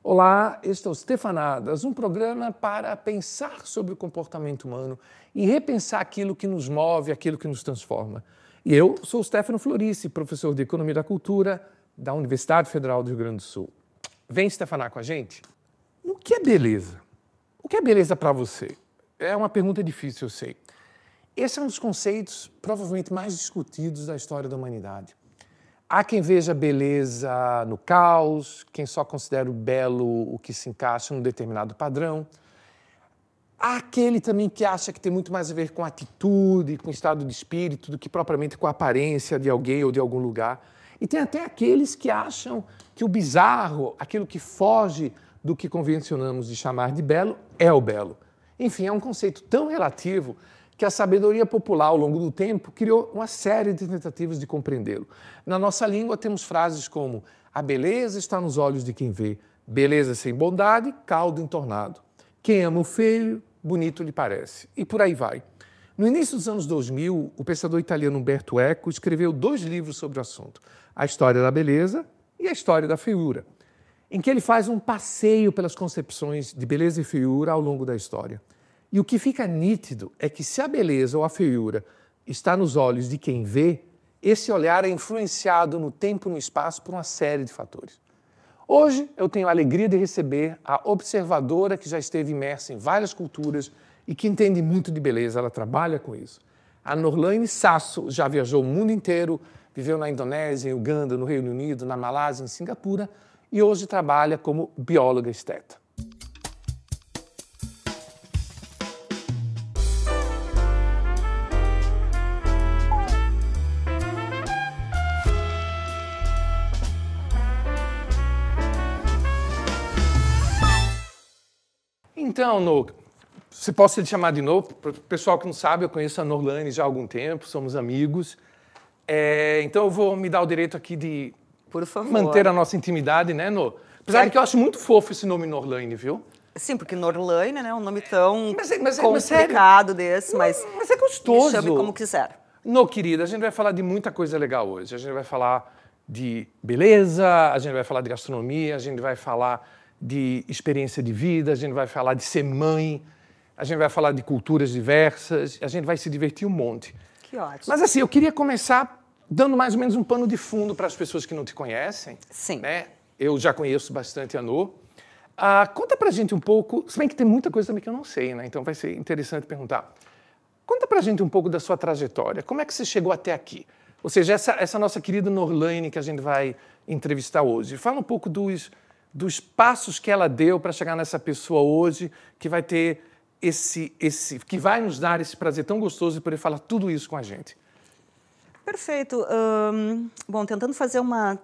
Olá, este é o Stefanadas, um programa para pensar sobre o comportamento humano e repensar aquilo que nos move, aquilo que nos transforma. E eu sou o Stefano Florici, professor de Economia da Cultura da Universidade Federal do Rio Grande do Sul. Vem Stefanar com a gente? O que é beleza? O que é beleza para você? É uma pergunta difícil, eu sei. Esse é um dos conceitos provavelmente mais discutidos da história da humanidade. Há quem veja beleza no caos, quem só considera o belo o que se encaixa num determinado padrão. Há aquele também que acha que tem muito mais a ver com atitude, com estado de espírito, do que propriamente com a aparência de alguém ou de algum lugar. E tem até aqueles que acham que o bizarro, aquilo que foge do que convencionamos de chamar de belo, é o belo. Enfim, é um conceito tão relativo que a sabedoria popular, ao longo do tempo, criou uma série de tentativas de compreendê-lo. Na nossa língua temos frases como a beleza está nos olhos de quem vê, beleza sem bondade, caldo entornado. Quem ama o feio, bonito lhe parece. E por aí vai. No início dos anos 2000, o pensador italiano Umberto Eco escreveu 2 livros sobre o assunto, A História da Beleza e A História da Feiura, em que ele faz um passeio pelas concepções de beleza e feiura ao longo da história. E o que fica nítido é que se a beleza ou a feiura está nos olhos de quem vê, esse olhar é influenciado no tempo e no espaço por uma série de fatores. Hoje eu tenho a alegria de receber a observadora que já esteve imersa em várias culturas e que entende muito de beleza, ela trabalha com isso. A Norlaine Sasso já viajou o mundo inteiro, viveu na Indonésia, em Uganda, no Reino Unido, na Malásia, em Singapura e hoje trabalha como bióloga esteta. Então, No, se posso te chamar de No, para o pessoal que não sabe, eu conheço a Norlaine já há algum tempo, somos amigos. Então eu vou me dar o direito aqui de manter a nossa intimidade, né, No? Apesar de que eu acho muito fofo esse nome Norlaine, viu? Sim, porque Norlaine, né, é um nome tão mas complicado desse, mas é gostoso. Me chame como quiser. No, querida, a gente vai falar de muita coisa legal hoje. A gente vai falar de beleza, a gente vai falar de gastronomia, a gente vai falar de experiência de vida, a gente vai falar de ser mãe, a gente vai falar de culturas diversas, a gente vai se divertir um monte. Que ótimo. Mas assim, eu queria começar dando mais ou menos um pano de fundo para as pessoas que não te conhecem. Sim. Né? Eu já conheço bastante a No. Conta pra gente um pouco, se bem que tem muita coisa também que eu não sei, né? Então vai ser interessante perguntar. Conta pra gente um pouco da sua trajetória, como é que você chegou até aqui? Ou seja, essa nossa querida Norlaine que a gente vai entrevistar hoje. Fala um pouco dos passos que ela deu para chegar nessa pessoa hoje, que vai ter que vai nos dar esse prazer tão gostoso de poder falar tudo isso com a gente. Perfeito. Bom, tentando fazer uma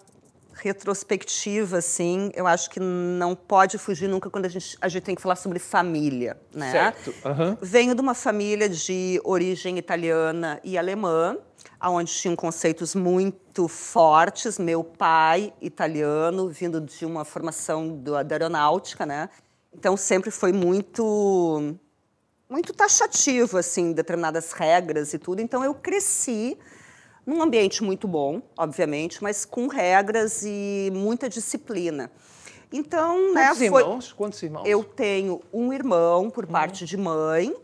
retrospectiva, assim, eu acho que não pode fugir nunca quando a gente tem que falar sobre família, né? Certo. Uhum. Venho de uma família de origem italiana e alemã, onde tinham conceitos muito fortes. Meu pai, italiano, vindo de uma formação da aeronáutica, né? Então, sempre foi muito taxativo, assim, determinadas regras e tudo. Então, eu cresci num ambiente muito bom, obviamente, mas com regras e muita disciplina. Então, Quantos irmãos? Eu tenho um irmão por parte de mãe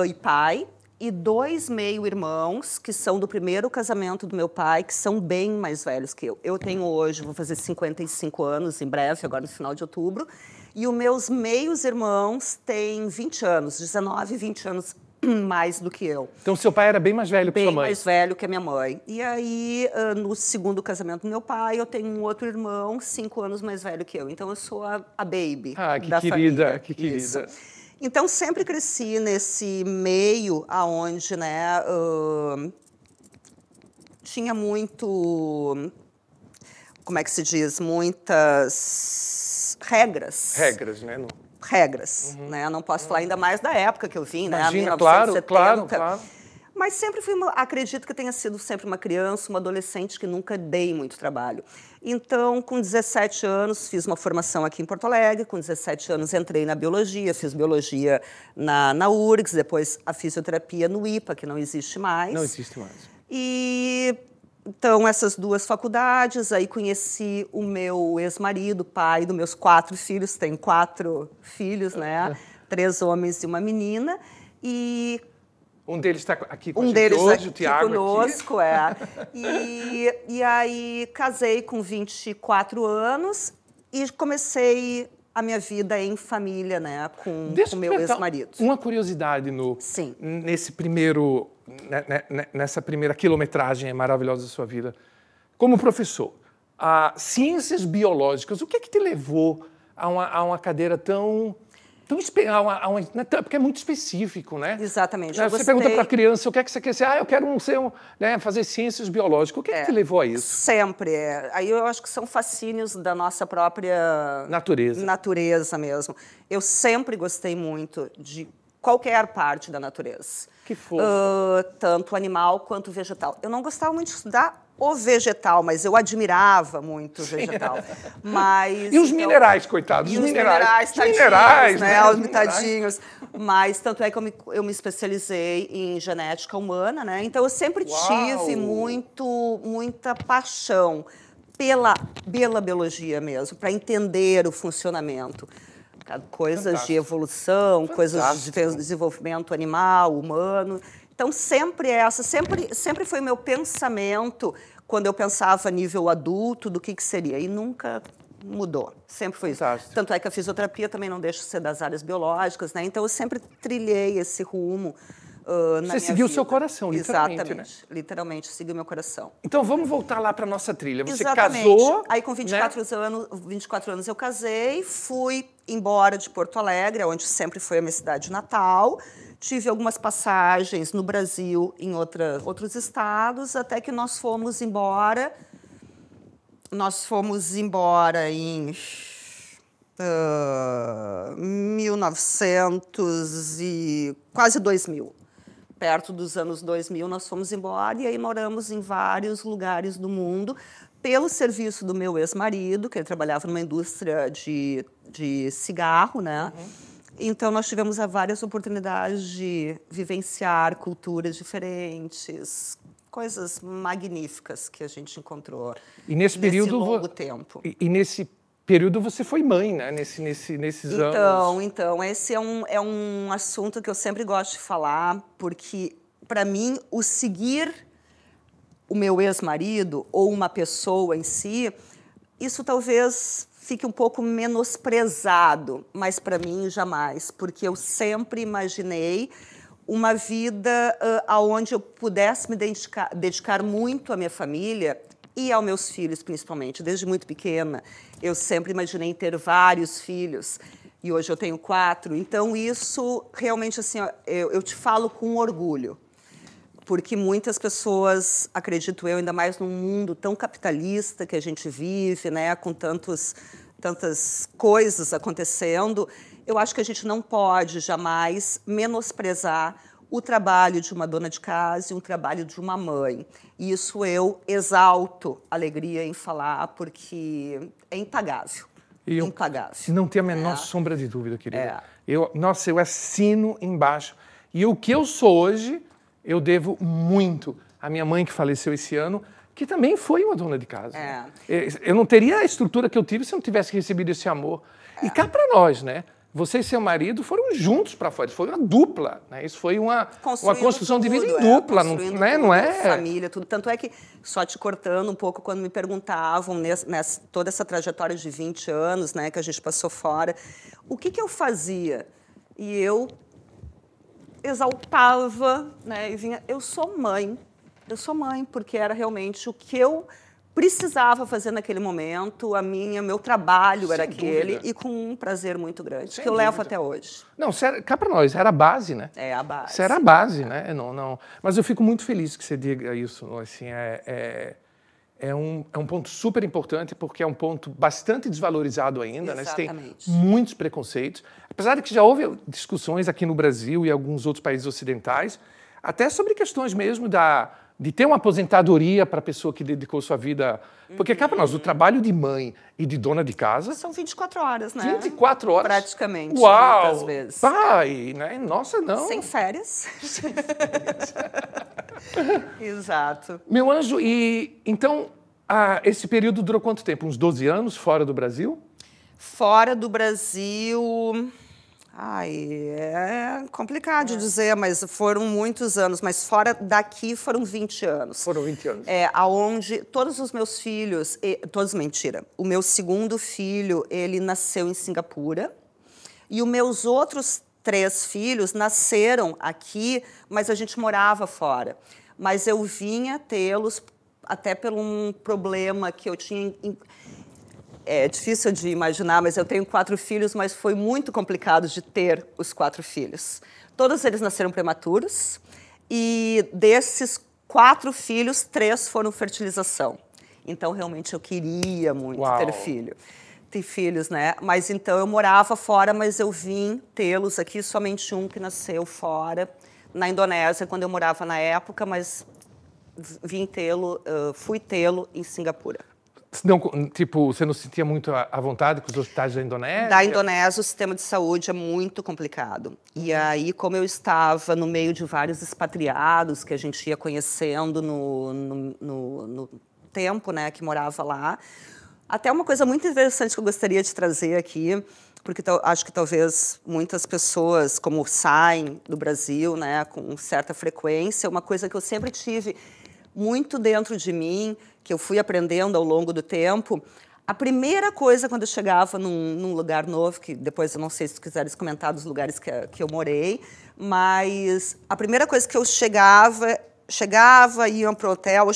e pai, e 2 meio-irmãos que são do primeiro casamento do meu pai, que são bem mais velhos que eu. Eu tenho hoje, vou fazer 55 anos em breve, agora no final de outubro, e os meus meios-irmãos têm 20 anos, 19, 20 anos mais do que eu. Então, seu pai era bem mais velho que sua mãe? Bem mais velho que a minha mãe. E aí, no segundo casamento do meu pai, eu tenho um outro irmão, 5 anos mais velho que eu. Então, eu sou a baby da família. Que querida. Isso. Então, sempre cresci nesse meio onde, né, tinha muito, como é que se diz, muitas regras. Regras, né? Regras, né? Não posso falar ainda mais da época que eu vim, né? Imagina, 1970. claro. Mas sempre acredito que tenha sido sempre uma criança, uma adolescente que nunca dei muito trabalho. Então, com 17 anos, fiz uma formação aqui em Porto Alegre. Com 17 anos, entrei na biologia, fiz biologia na URGS, depois a fisioterapia no IPA, que não existe mais. Não existe mais. E Então, essas 2 faculdades, aí conheci o meu ex-marido, pai dos meus 4 filhos, tenho 4 filhos, né? 3 homens e uma menina, e... Um deles está aqui com a Um gente deles hoje, o aqui Tiago conosco, E aí casei com 24 anos e comecei a minha vida em família, né, com o meu ex-marido. Uma curiosidade Sim. nessa primeira quilometragem maravilhosa da sua vida. Como professor, ciências biológicas, o que é que te levou a uma cadeira tão porque é muito específico, né? Exatamente. Você pergunta para a criança o que é que você quer ser. Eu quero fazer ciências biológicas. O que é que te levou a isso? Sempre. Aí eu acho que são fascínios da nossa própria natureza mesmo. Eu sempre gostei muito de qualquer parte da natureza. Que fofo. Tanto animal quanto vegetal. Eu não gostava muito de estudar o vegetal, mas eu admirava muito o vegetal. Mas, e os minerais, coitados? Os minerais, tadinhos, né? Os tadinhos. Mas tanto é que eu me especializei em genética humana, né? Então eu sempre tive muita paixão pela biologia mesmo, para entender o funcionamento. Coisas de evolução, coisas de desenvolvimento animal, humano. Então, sempre foi meu pensamento, quando eu pensava a nível adulto, do que seria. E nunca mudou. Sempre foi isso. Tanto é que a fisioterapia também não deixa de ser das áreas biológicas, né? Então, eu sempre trilhei esse rumo na minha vida. Você seguiu o seu coração, literalmente, Exatamente. Né? Literalmente, seguiu meu coração. Então, vamos voltar lá para a nossa trilha. Você Exatamente. casou... Aí, com 24 anos, eu casei, fui embora de Porto Alegre, onde sempre foi a minha cidade natal. Tive algumas passagens no Brasil, em outros estados, até que nós fomos embora. Nós fomos embora em 1900 e quase 2000. Perto dos anos 2000, nós fomos embora e aí moramos em vários lugares do mundo, pelo serviço do meu ex-marido, que ele trabalhava numa indústria de cigarro, né? Então, nós tivemos várias oportunidades de vivenciar culturas diferentes, coisas magníficas que a gente encontrou nesse longo tempo. E nesse período você foi mãe, né? Nesses anos. Então, esse é um assunto que eu sempre gosto de falar, porque, para mim, o seguir o meu ex-marido ou uma pessoa em si, isso talvez fique um pouco menosprezado, mas para mim jamais, porque eu sempre imaginei uma vida onde eu pudesse me dedicar muito à minha família e aos meus filhos, principalmente. Desde muito pequena, eu sempre imaginei ter vários filhos, e hoje eu tenho 4. Então, isso realmente, assim, eu te falo com orgulho, porque muitas pessoas, acredito eu, ainda mais num mundo tão capitalista que a gente vive, né, com tantas coisas acontecendo, eu acho que a gente não pode jamais menosprezar o trabalho de uma dona de casa e o trabalho de uma mãe. E isso eu exalto alegria em falar, porque é impagável. Impagável. Não tem a menor sombra de dúvida, querida. Eu assino embaixo. E o que eu sou hoje, eu devo muito à minha mãe, que faleceu esse ano, que também foi uma dona de casa. Né? Eu não teria a estrutura que eu tive se eu não tivesse recebido esse amor. E cá para nós, né? Você e seu marido foram juntos para fora, foi uma dupla, né? Isso foi uma construção de vida em dupla, não é? Família, tudo. Tanto é que, só te cortando um pouco, quando me perguntavam, toda essa trajetória de 20 anos, né, que a gente passou fora, o que eu fazia? E eu exaltava, né, e vinha, eu sou mãe, porque era realmente o que eu precisava fazer naquele momento, meu trabalho era aquele, e com um prazer muito grande, que eu levo até hoje. Não, cá para nós, era a base, né? É a base. Isso era a base, né? Não. Mas eu fico muito feliz que você diga isso, assim, é um ponto super importante, porque é um ponto bastante desvalorizado ainda, né? Você tem muitos preconceitos, apesar de que já houve discussões aqui no Brasil e alguns outros países ocidentais, até sobre questões mesmo de ter uma aposentadoria para a pessoa que dedicou sua vida... Porque, cá para nós, o trabalho de mãe e de dona de casa... São 24 horas, né? 24 horas? Praticamente, Uau! muitas vezes. Pai, né? Nossa, não. Sem férias. Sem férias. Exato. Meu anjo, e então esse período durou quanto tempo? Uns 12 anos fora do Brasil? Fora do Brasil... Ai, é complicado de dizer, mas foram muitos anos. Mas fora daqui foram 20 anos. Foram 20 anos. Aonde todos os meus filhos... Todos, mentira. O meu segundo filho, ele nasceu em Singapura. E os meus outros 3 filhos nasceram aqui, mas a gente morava fora. Mas eu vinha tê-los até por um problema que eu tinha... É difícil de imaginar, mas eu tenho 4 filhos, mas foi muito complicado de ter os 4 filhos. Todos eles nasceram prematuros e desses 4 filhos, 3 foram fertilização. Então, realmente, eu queria muito ter filhos, né? Mas então eu morava fora, mas eu vim tê-los aqui, somente um que nasceu fora, na Indonésia, quando eu morava na época, mas vim tê-lo, fui tê-lo em Singapura. Não, tipo, você não se sentia muito à vontade com os hospitais da Indonésia? Da Indonésia, o sistema de saúde é muito complicado. E aí, como eu estava no meio de vários expatriados que a gente ia conhecendo no tempo, né, que morava lá, até uma coisa muito interessante que eu gostaria de trazer aqui, porque acho que talvez muitas pessoas, como saem do Brasil, né, com certa frequência, uma coisa que eu sempre tive muito dentro de mim, que eu fui aprendendo ao longo do tempo, a primeira coisa quando eu chegava num lugar novo, que depois eu não sei se quiseres comentar dos lugares que eu morei, mas a primeira coisa que eu chegava, ia para o hotel,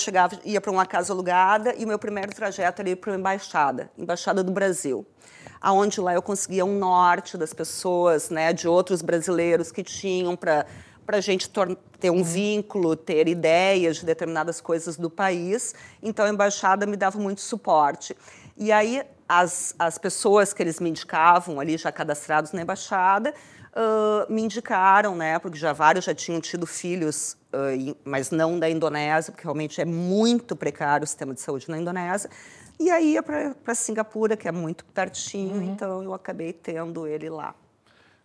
ia para uma casa alugada, e o meu primeiro trajeto era ir para a Embaixada do Brasil, aonde lá eu conseguia um norte das pessoas, né, de outros brasileiros que tinham para a gente ter um vínculo, ter ideias de determinadas coisas do país. Então, a embaixada me dava muito suporte. E aí, as pessoas que eles me indicavam, ali já cadastrados na embaixada, me indicaram, né, porque vários já tinham tido filhos, mas não da Indonésia, porque realmente é muito precário o sistema de saúde na Indonésia. E aí ia para Singapura, que é muito pertinho, então eu acabei tendo ele lá.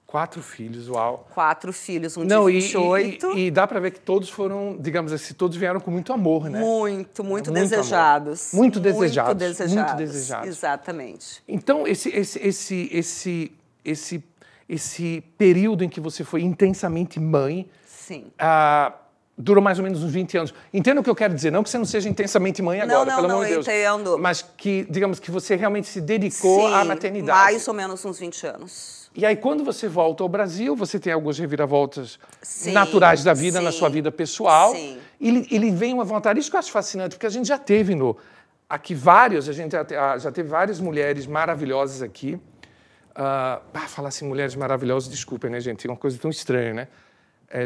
4 filhos, uau. 4 filhos, de 28. E dá para ver que todos foram, digamos assim, todos vieram com muito amor, né? Muito desejados. Muito desejados. Muito desejados. Muito desejados. Exatamente. Então, esse período em que você foi intensamente mãe... Sim. Durou mais ou menos uns 20 anos. Entenda o que eu quero dizer, não que você não seja intensamente mãe agora, pelo amor de Deus. Entendo. Mas que, digamos, que você realmente se dedicou à maternidade. Mais ou menos uns 20 anos. E aí, quando você volta ao Brasil, você tem algumas reviravoltas naturais da vida, na sua vida pessoal. Sim. Ele vem uma vontade, isso que eu acho fascinante, porque a gente já teve aqui vários, a gente já teve várias mulheres maravilhosas aqui. Falar assim, mulheres maravilhosas, desculpem, né, gente? É uma coisa tão estranha, né?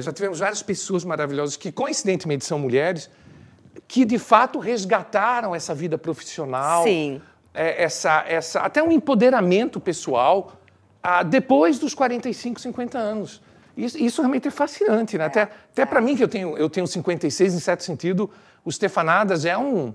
Já tivemos várias pessoas maravilhosas que, coincidentemente, são mulheres, que, de fato, resgataram essa vida profissional. Sim. Até um empoderamento pessoal depois dos 45, 50 anos. Isso realmente é fascinante, né? Até para mim, que eu tenho 56, em certo sentido, o Stefanadas é um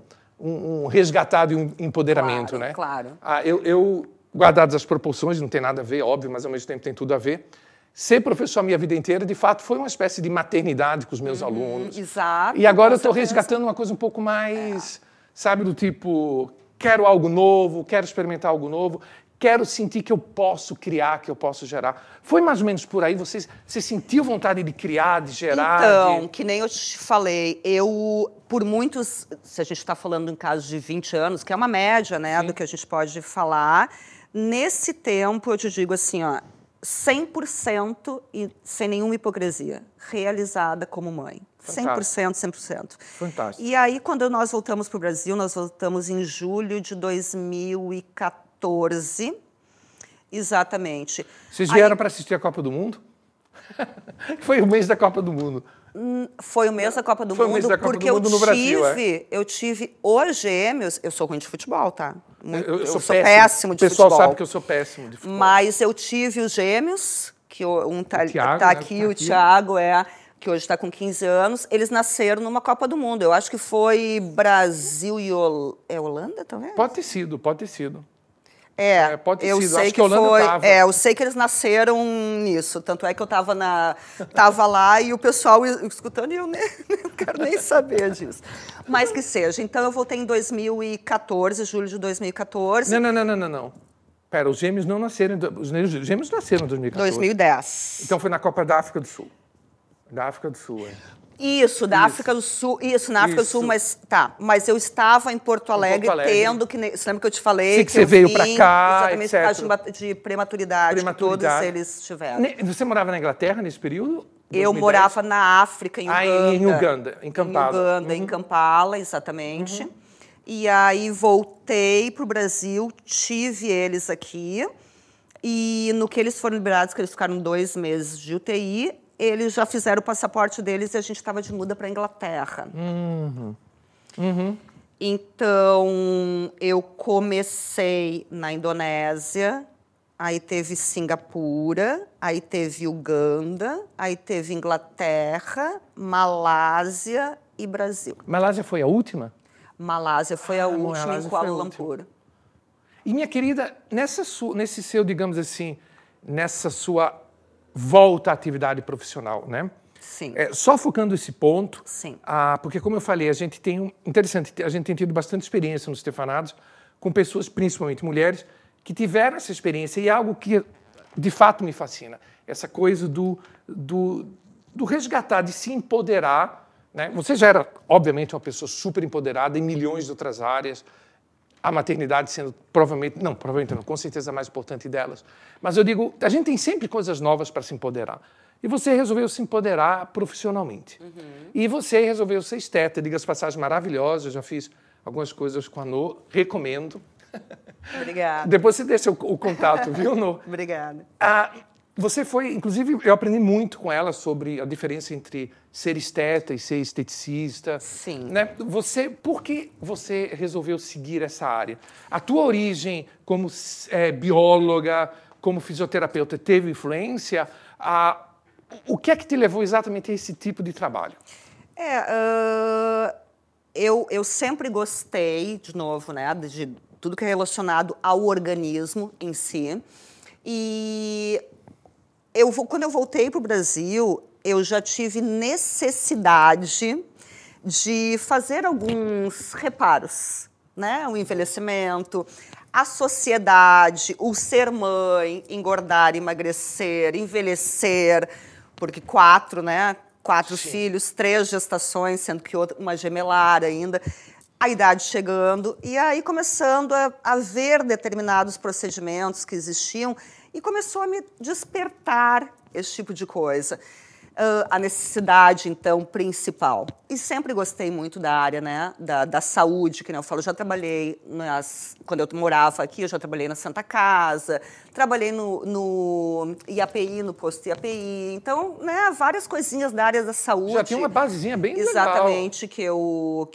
resgatado e um empoderamento, né? Claro. Eu, guardadas as proporções, não tem nada a ver, óbvio, mas, ao mesmo tempo, tem tudo a ver. Ser professor a minha vida inteira, de fato, foi uma espécie de maternidade com os meus alunos. Exato. E agora eu estou resgatando uma coisa um pouco mais, sabe, do tipo, quero algo novo, quero experimentar algo novo, quero sentir que eu posso criar, que eu posso gerar. Foi mais ou menos por aí? Você sentiu vontade de criar, de gerar? Então, que nem eu te falei, por muitos, se a gente está falando em casos de 20 anos, que é uma média, né, do que a gente pode falar, nesse tempo, eu te digo assim, ó, 100% e sem nenhuma hipocrisia, realizada como mãe. Fantástico. 100%. Fantástico. E aí, quando nós voltamos para o Brasil, nós voltamos em julho de 2014, exatamente. Vocês vieram para assistir a Copa do Mundo? Foi o mês da Copa do Mundo. Foi o mês da Copa do Mundo, porque eu tive os gêmeos. Eu sou ruim de futebol, tá? Eu sou péssimo de futebol. O pessoal sabe que eu sou péssimo de futebol. Mas eu tive os gêmeos, que um tá aqui, o Thiago que hoje está com 15 anos. Eles nasceram numa Copa do Mundo. Eu acho que foi Brasil e Holanda, talvez? Pode ter sido. Pode eu ser. sei Acho que a Holanda foi. estava. Eu sei que eles nasceram nisso. Tanto é que eu tava lá e o pessoal escutando e eu não quero nem saber disso. Mas que seja. Então eu voltei em 2014, julho de 2014. Não. Pera, os gêmeos não nasceram. Os gêmeos nasceram em 2014. 2010. Então foi na Copa da África do Sul. Da África do Sul, Isso, da África do Sul. Isso, na África do Sul, mas eu estava em Porto Alegre, tendo que. Você lembra que eu te falei? Sim, que você veio para cá, exatamente, por causa de prematuridade, que todos eles tiveram. Você morava na Inglaterra nesse período? Eu morava na África, em Uganda. Em Uganda, em Kampala. Em Kampala, exatamente. E aí voltei para o Brasil, tive eles aqui. E no que eles foram liberados, que eles ficaram 2 meses de UTI, eles já fizeram o passaporte deles e a gente estava de muda para a Inglaterra. Então, eu comecei na Indonésia, aí teve Singapura, aí teve Uganda, aí teve Inglaterra, Malásia e Brasil. Malásia foi a última? Malásia foi a última em Kuala Lumpur. E, minha querida, nesse seu, digamos assim, nessa sua volta à atividade profissional, né? Sim. Só focando esse ponto, Sim. Porque, como eu falei, a gente tem interessante, a gente tem tido bastante experiência nos Stefanados com pessoas, principalmente mulheres, que tiveram essa experiência e é algo que, de fato, me fascina. Essa coisa do resgatar, de se empoderar, né? Você já era, obviamente, uma pessoa super empoderada em milhões de outras áreas, a maternidade sendo provavelmente não, com certeza a mais importante delas. Mas eu digo, a gente tem sempre coisas novas para se empoderar. E você resolveu se empoderar profissionalmente. E você resolveu ser esteta, diga as passagens maravilhosas, eu já fiz algumas coisas com a Nô, recomendo. Obrigada. Depois você deixa o contato, viu, Nô? Obrigada. Você foi, inclusive, eu aprendi muito com ela sobre a diferença entre ser esteta e ser esteticista. Sim. Né? Por que você resolveu seguir essa área? A tua origem como bióloga, como fisioterapeuta, teve influência? O que é que te levou exatamente a esse tipo de trabalho? Eu sempre gostei, de novo, né, de tudo que é relacionado ao organismo em si. E quando eu voltei para o Brasil, eu já tive necessidade de fazer alguns reparos, né? O envelhecimento, a sociedade, o ser mãe, engordar, emagrecer, envelhecer, porque 4 filhos, 3 gestações, sendo que uma gemelar ainda, a idade chegando, e aí começando a ver determinados procedimentos que existiam, e começou a me despertar esse tipo de coisa. A necessidade, então, principal. E sempre gostei muito da área, né, da saúde, que eu falo, já trabalhei, quando eu morava aqui, eu já trabalhei na Santa Casa, trabalhei no IAPI, no posto IAPI, então, né, várias coisinhas da área da saúde. Já tinha uma basezinha bem legal. Exatamente, que eu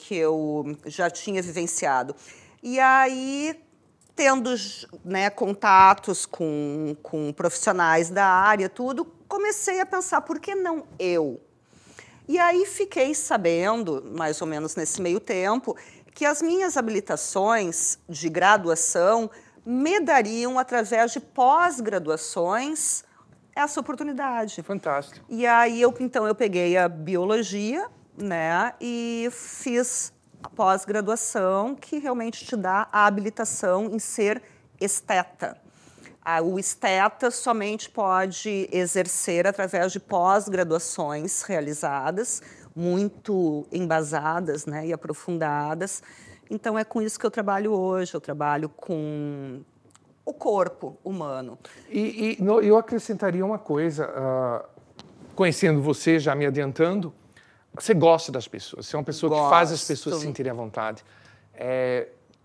já tinha vivenciado. E aí, tendo, né, contatos com profissionais da área, tudo, comecei a pensar, por que não eu? E aí fiquei sabendo, mais ou menos nesse meio tempo, que as minhas habilitações de graduação me dariam, através de pós-graduações, essa oportunidade. Fantástico. E aí, então, eu peguei a biologia, né, e fiz a pós-graduação, que realmente te dá a habilitação em ser esteta. O esteta somente pode exercer através de pós-graduações realizadas, muito embasadas, né, e aprofundadas. Então, é com isso que eu trabalho hoje. Eu trabalho com o corpo humano. E eu acrescentaria uma coisa, conhecendo você, já me adiantando, você gosta das pessoas, você é uma pessoa que faz as pessoas se sentirem à vontade.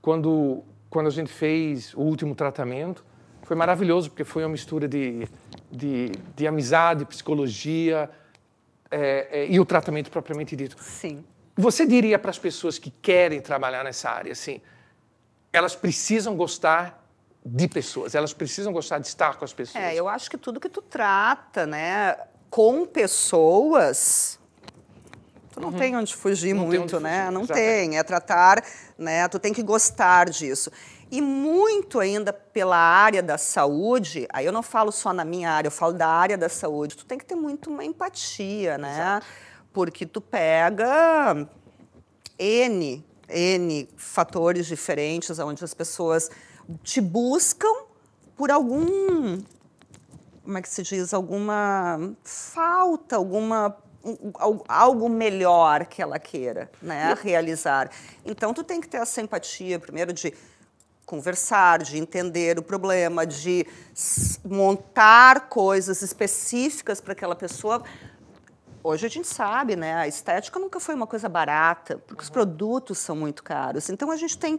Quando a gente fez o último tratamento, foi maravilhoso, porque foi uma mistura de amizade, psicologia e o tratamento propriamente dito. Sim. Você diria para as pessoas que querem trabalhar nessa área, assim, elas precisam gostar de pessoas, elas precisam gostar de estar com as pessoas? Eu acho que tudo que tu trata, né, com pessoas, tu não tem onde fugir muito, né? Não tem, é tratar, né? Tu tem que gostar disso. E muito ainda pela área da saúde, aí eu não falo só na minha área, eu falo da área da saúde, tu tem que ter muito uma empatia, né? Exato. Porque tu pega N fatores diferentes, onde as pessoas te buscam por algum, como é que se diz, alguma falta, algo melhor que ela queira, né, realizar. Então, tu tem que ter essa empatia, primeiro, de conversar, de entender o problema, de montar coisas específicas para aquela pessoa. Hoje a gente sabe, né? A estética nunca foi uma coisa barata, porque os produtos são muito caros. Então a gente tem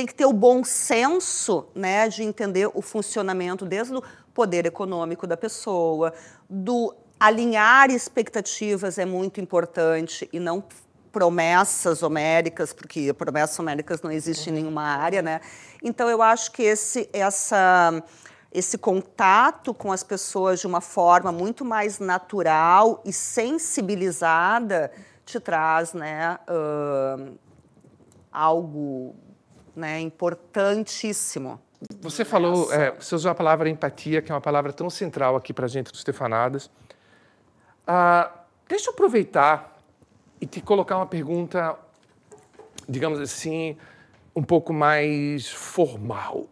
que ter o bom senso, né, de entender o funcionamento desde o poder econômico da pessoa, do alinhar expectativas é muito importante e não promessas homéricas, porque promessas homéricas não existem em nenhuma área, né? Então eu acho que esse contato com as pessoas de uma forma muito mais natural e sensibilizada te traz, né, algo, né, importantíssimo. Você falou, você usou a palavra empatia, que é uma palavra tão central aqui para a gente do Stefanadas. Deixa eu aproveitar e te colocar uma pergunta, digamos assim, um pouco mais formal.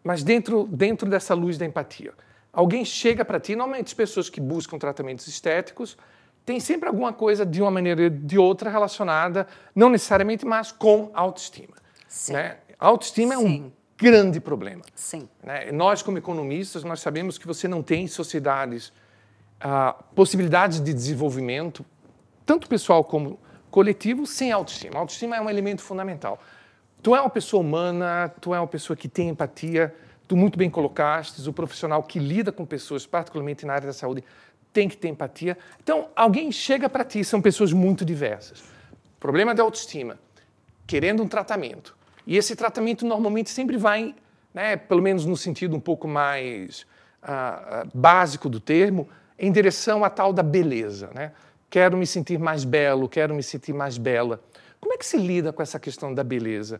Mas dentro dessa luz da empatia. Alguém chega para ti, normalmente as pessoas que buscam tratamentos estéticos, tem sempre alguma coisa, de uma maneira ou de outra, relacionada, não necessariamente, mas com autoestima. Sim. Né? A autoestima Sim. é um grande problema. Sim. Né? Nós, como economistas, nós sabemos que você não tem em sociedades possibilidades de desenvolvimento, tanto pessoal como coletivo, sem autoestima. A autoestima é um elemento fundamental. Tu é uma pessoa humana, tu é uma pessoa que tem empatia, tu muito bem colocaste, o profissional que lida com pessoas, particularmente na área da saúde, tem que ter empatia. Então, alguém chega para ti, são pessoas muito diversas. Problema de autoestima, querendo um tratamento. E esse tratamento normalmente sempre vai, né, pelo menos no sentido um pouco mais básico do termo, em direção à tal da beleza. Né? Quero me sentir mais belo, quero me sentir mais bela. Como é que se lida com essa questão da beleza?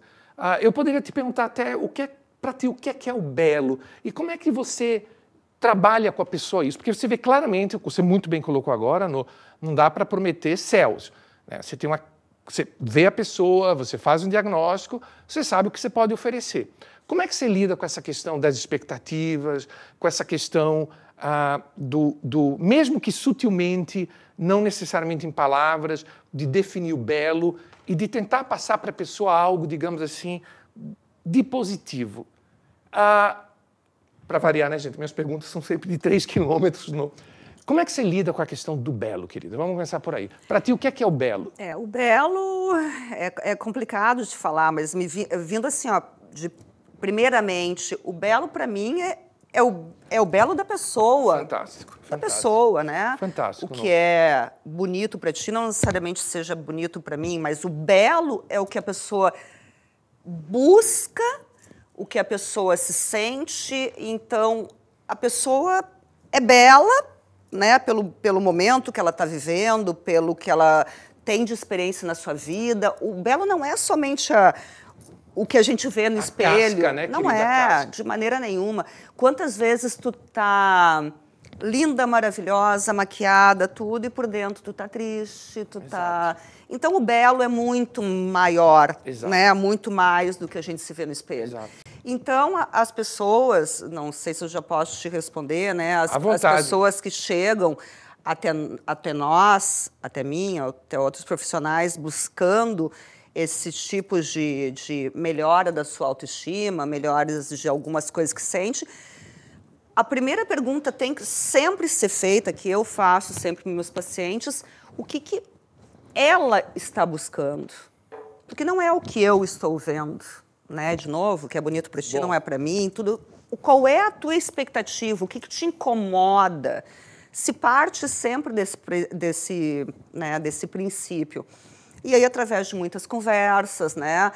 Eu poderia te perguntar até para ti o que é o belo e como é que você trabalha com a pessoa isso, porque você vê claramente, você muito bem colocou agora, não dá para prometer céus. Né? Você vê a pessoa, você faz um diagnóstico, você sabe o que você pode oferecer. Como é que você lida com essa questão das expectativas, com essa questão mesmo que sutilmente, não necessariamente em palavras, de definir o belo e de tentar passar para a pessoa algo, digamos assim, de positivo? Para variar, né, gente? Minhas perguntas são sempre de 3 quilômetros. Como é que você lida com a questão do belo, querida? Vamos começar por aí. Para ti, o que é o belo? O belo é complicado de falar, mas vindo assim, ó, primeiramente, o belo para mim é o belo da pessoa. Fantástico. Da pessoa, né? Fantástico. O que é bonito para ti não necessariamente seja bonito para mim, mas o belo é o que a pessoa busca, o que a pessoa se sente. Então, a pessoa é bela, né, pelo momento que ela está vivendo, pelo que ela tem de experiência na sua vida. O belo não é somente o que a gente vê no espelho. Casca, né, não querida, é, casca. de maneira nenhuma. Quantas vezes tu tá linda, maravilhosa, maquiada, tudo, e por dentro tu tá triste, tu tá... Então, o belo é muito maior, né? Muito mais do que a gente se vê no espelho. Exato. Então, as pessoas, não sei se eu já posso te responder, né? As pessoas que chegam até nós, até mim, até outros profissionais, buscando esses tipos de melhora da sua autoestima, melhoras de algumas coisas que sente, a primeira pergunta tem que sempre ser feita, que eu faço sempre para meus pacientes, o que ela está buscando? Porque não é o que eu estou vendo, né? De novo, o que é bonito para ti não é para mim, tudo. Qual é a tua expectativa? O que te incomoda? Se parte sempre desse princípio. E aí, através de muitas conversas, né,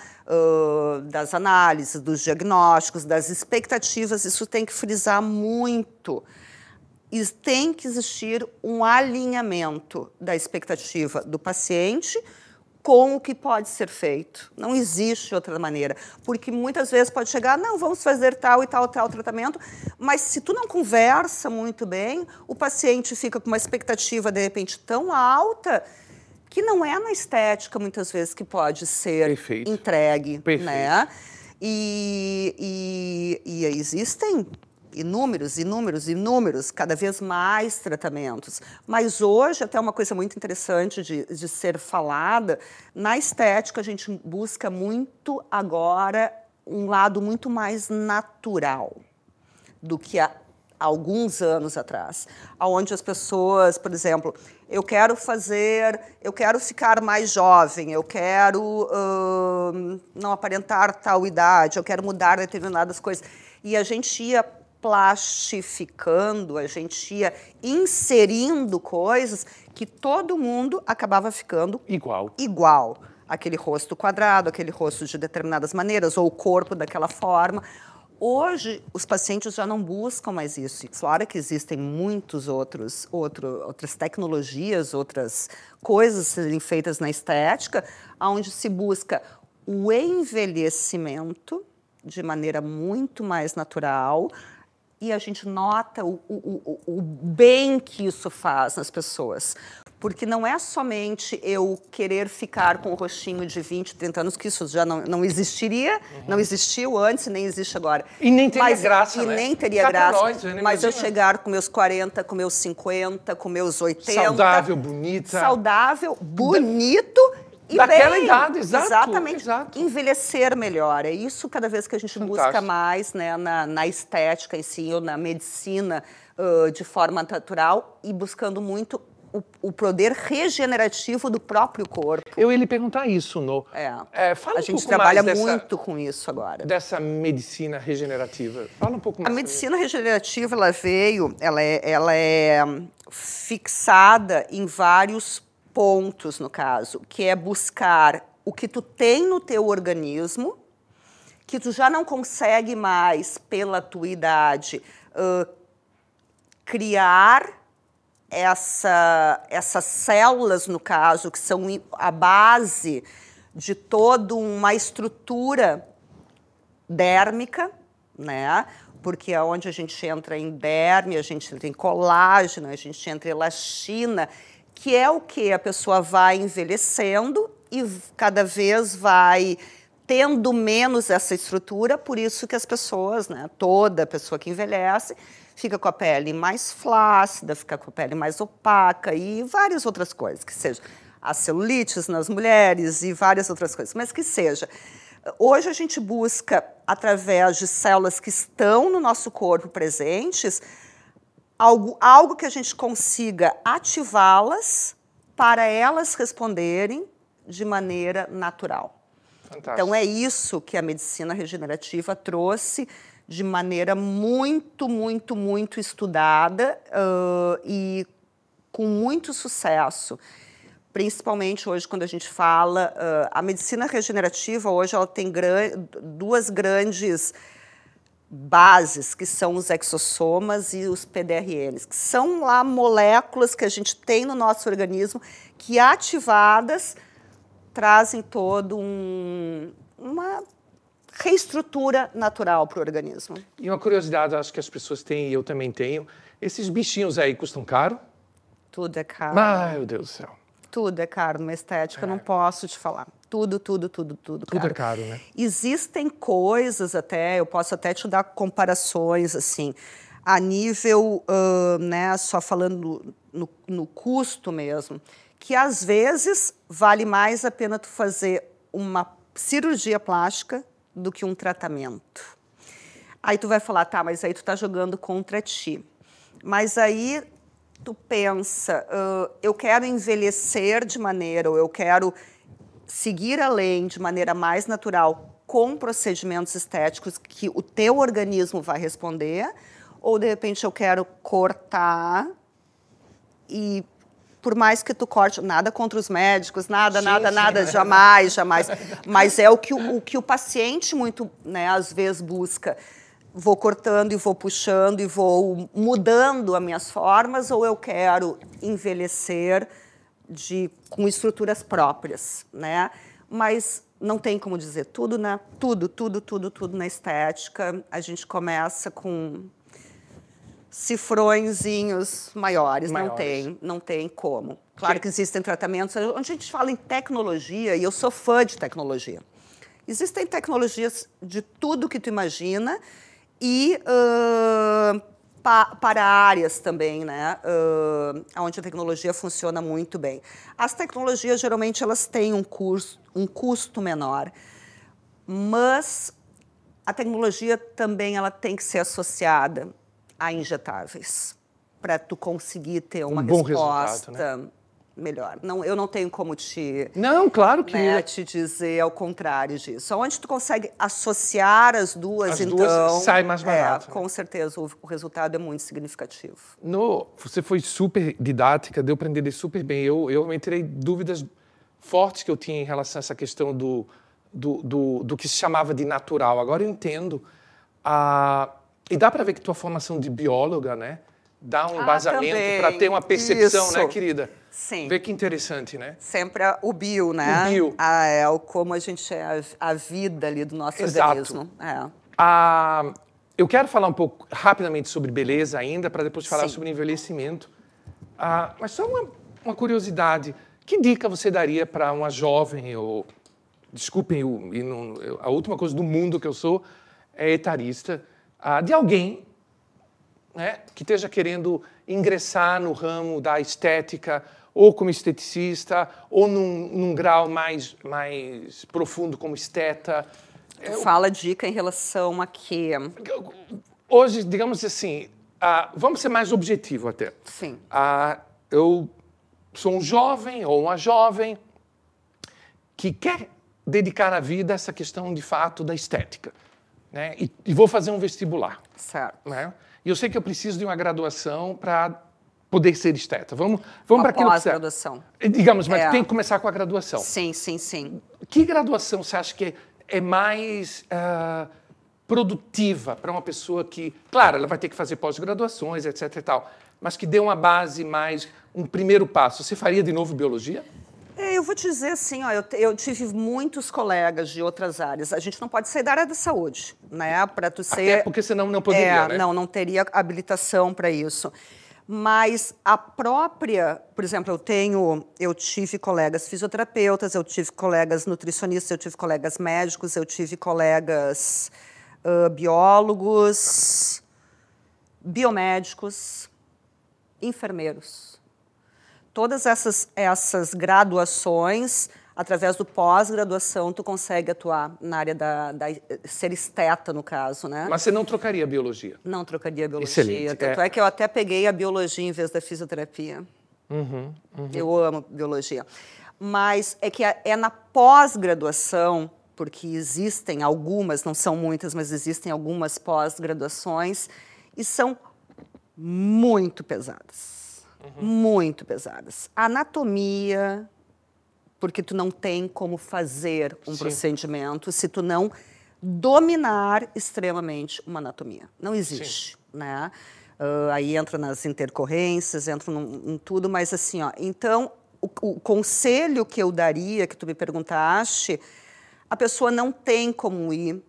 das análises, dos diagnósticos, das expectativas, isso tem que frisar muito. E tem que existir um alinhamento da expectativa do paciente com o que pode ser feito. Não existe outra maneira. Porque muitas vezes pode chegar, não, vamos fazer tal e tal tratamento, mas se tu não conversa muito bem, o paciente fica com uma expectativa, de repente, tão alta que não é na estética, muitas vezes, que pode ser entregue. Perfeito. Né? E existem inúmeros, cada vez mais tratamentos. Mas hoje, até uma coisa muito interessante de ser falada, na estética a gente busca muito agora um lado muito mais natural do que há alguns anos atrás, onde as pessoas, por exemplo, eu quero ficar mais jovem, eu quero não aparentar tal idade, eu quero mudar determinadas coisas. E a gente ia plastificando, a gente ia inserindo coisas que todo mundo acabava ficando igual. Aquele rosto quadrado, aquele rosto de determinadas maneiras, ou o corpo daquela forma. Hoje, os pacientes já não buscam mais isso. Claro que existem muitas outras tecnologias, outras coisas serem feitas na estética, onde se busca o envelhecimento de maneira muito mais natural, e a gente nota o bem que isso faz nas pessoas. Porque não é somente eu querer ficar com o rostinho de 20, 30 anos, que isso já não existiria, não existiu antes, nem existe agora. E nem teria graça, e né? nem teria graça. Nós, mas eu chegar com meus 40, com meus 50, com meus 80... Saudável, bonita. Saudável, bonito... E daquela bem, idade, exatamente. Exato. Envelhecer melhor. É isso cada vez que a gente busca mais, né, na estética em si, ou na medicina de forma natural, e buscando muito o poder regenerativo do próprio corpo. Eu ia lhe perguntar isso, No. Fala a gente trabalha muito com isso agora. Dessa medicina regenerativa. Fala um pouco mais. A medicina regenerativa, ela é fixada em vários pontos, no caso, que é buscar o que tu tem no teu organismo, que tu já não consegue mais, pela tua idade, criar essas células, no caso, que são a base de toda uma estrutura dérmica, né? Porque é onde a gente entra em derme, a gente entra em colágeno, a gente entra em elastina, que é o que a pessoa vai envelhecendo e cada vez vai tendo menos essa estrutura, por isso que as pessoas, né, toda pessoa que envelhece, fica com a pele mais flácida, fica com a pele mais opaca e várias outras coisas, que seja as celulites nas mulheres e várias outras coisas, mas que seja. Hoje a gente busca, através de células que estão no nosso corpo presentes, algo que a gente consiga ativá-las para elas responderem de maneira natural. Fantástico. Então, é isso que a medicina regenerativa trouxe de maneira muito, muito, muito estudada e com muito sucesso. Principalmente hoje, quando a gente fala... a medicina regenerativa, hoje, ela tem duas grandes bases, que são os exossomas e os PDRNs, que são lá moléculas que a gente tem no nosso organismo que, ativadas, trazem todo uma reestrutura natural para o organismo. E uma curiosidade, acho que as pessoas têm, e eu também tenho, esses bichinhos aí custam caro? Tudo é caro. Ai, meu Deus do céu. Tudo é caro numa estética, não posso te falar. Tudo caro. Tudo é caro, né? Existem coisas até, eu posso até te dar comparações, assim, a nível, né, só falando no custo mesmo, que às vezes vale mais a pena tu fazer uma cirurgia plástica do que um tratamento. Aí tu vai falar, tá, mas aí tu tá jogando contra ti. Mas aí tu pensa, eu quero envelhecer de maneira, ou eu quero seguir além de maneira mais natural com procedimentos estéticos que o teu organismo vai responder, ou de repente eu quero cortar e por mais que tu corte, nada contra os médicos, nada, jamais. Mas é o que o paciente muito, né, às vezes busca. Vou cortando e vou puxando e vou mudando as minhas formas, ou eu quero envelhecer com estruturas próprias, né? Mas não tem como dizer tudo, né? Tudo na estética. A gente começa com cifrõezinhos maiores. Não tem como. Claro que existem tratamentos. Onde a gente fala em tecnologia, e eu sou fã de tecnologia, existem tecnologias de tudo que tu imagina e para áreas também, né, onde a tecnologia funciona muito bem. As tecnologias, geralmente, elas têm um custo menor, mas a tecnologia também ela tem que ser associada a injetáveis, para tu conseguir ter uma resposta né? melhor. Eu não tenho como te... Não, claro que... Né, te dizer ao contrário disso. Onde tu consegue associar as duas, então... sai mais barato. Com certeza, o resultado é muito significativo. Você foi super didática, deu para entender super bem. Eu entrei dúvidas fortes que eu tinha em relação a essa questão do que se chamava de natural. Agora eu entendo. E dá para ver que tua formação de bióloga, né? Dá um embasamento para ter uma percepção, né, querida? Sim. Vê que interessante, né? Sempre o bio, né? O bio. Como a gente é a vida ali do nosso organismo. Eu quero falar um pouco rapidamente sobre beleza ainda, para depois falar sobre envelhecimento. Mas só uma curiosidade. Que dica você daria para uma jovem, desculpem, a última coisa do mundo que eu sou é etarista, de alguém, né, que esteja querendo ingressar no ramo da estética, ou como esteticista, ou num grau mais profundo como esteta. Fala dica em relação a quê? Hoje, digamos assim, vamos ser mais objetivo até. Sim. Eu sou um jovem ou uma jovem que quer dedicar a vida a essa questão, de fato, da estética. Né? E vou fazer um vestibular. Certo. Né? E eu sei que eu preciso de uma graduação para poder ser esteta. Vamos para aquilo que você... Pós-graduação. Digamos, mas tem que começar com a graduação. Sim. Que graduação você acha que é mais produtiva para uma pessoa que... Claro, ela vai ter que fazer pós-graduações, etc. e tal, mas que dê uma base mais... Um primeiro passo. Você faria de novo biologia? Eu vou te dizer assim, eu tive muitos colegas de outras áreas. A gente não pode sair da área da saúde, né? Para tu ser... Até porque senão não poderia, né? Não teria habilitação para isso. Mas a própria... Por exemplo, eu tive colegas fisioterapeutas, eu tive colegas nutricionistas, eu tive colegas médicos, eu tive colegas biólogos, biomédicos, enfermeiros. Todas essas graduações, através do pós-graduação, tu consegue atuar na área ser esteta, no caso, né? Mas você não trocaria a biologia? Não trocaria a biologia. Excelente. Tanto é que eu até peguei a biologia em vez da fisioterapia. Eu amo biologia. Mas é que é na pós-graduação, porque existem algumas, não são muitas, mas existem algumas pós-graduações, e são muito pesadas. Muito pesadas. Anatomia, porque tu não tem como fazer um procedimento se tu não dominar extremamente uma anatomia. Não existe, né? Aí entra nas intercorrências, entra em tudo, mas assim, então, o conselho que eu daria, que tu me perguntaste, a pessoa não tem como ir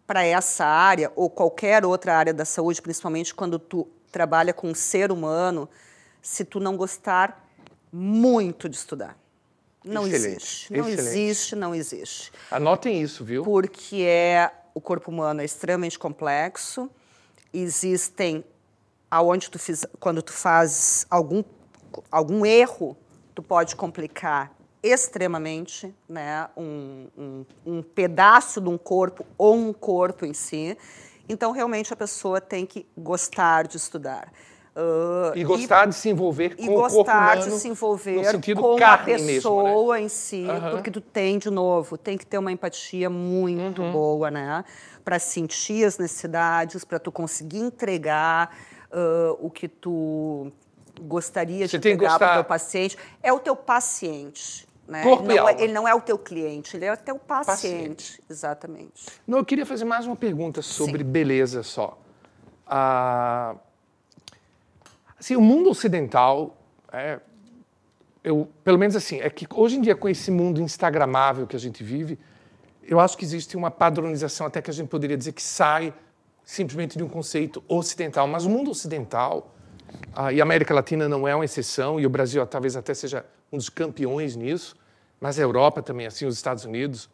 para essa área, ou qualquer outra área da saúde, principalmente quando tu trabalha com um ser humano, se tu não gostar muito de estudar. Não existe. Não existe. Anotem isso, viu? Porque o corpo humano é extremamente complexo. Existem, quando tu faz algum erro, tu pode complicar extremamente, né, um pedaço de um corpo ou um corpo em si. Então, realmente, a pessoa tem que gostar de estudar. E gostar de se envolver com o corpo humano. E gostar de se envolver com a pessoa mesmo, né? Em si, porque tu tem que ter uma empatia muito boa, né? Para sentir as necessidades, para tu conseguir entregar o que tu gostaria de entregar para o teu paciente. É o teu paciente, né? Ele não é o teu cliente, ele é o teu paciente. Exatamente. Não, eu queria fazer mais uma pergunta sobre beleza só. Assim, o mundo ocidental pelo menos assim, é que hoje em dia, com esse mundo instagramável que a gente vive, eu acho que existe uma padronização, até que a gente poderia dizer que sai simplesmente de um conceito ocidental. Mas o mundo ocidental, e a América Latina não é uma exceção, e o Brasil talvez até seja um dos campeões nisso, mas a Europa também, assim, os Estados Unidos.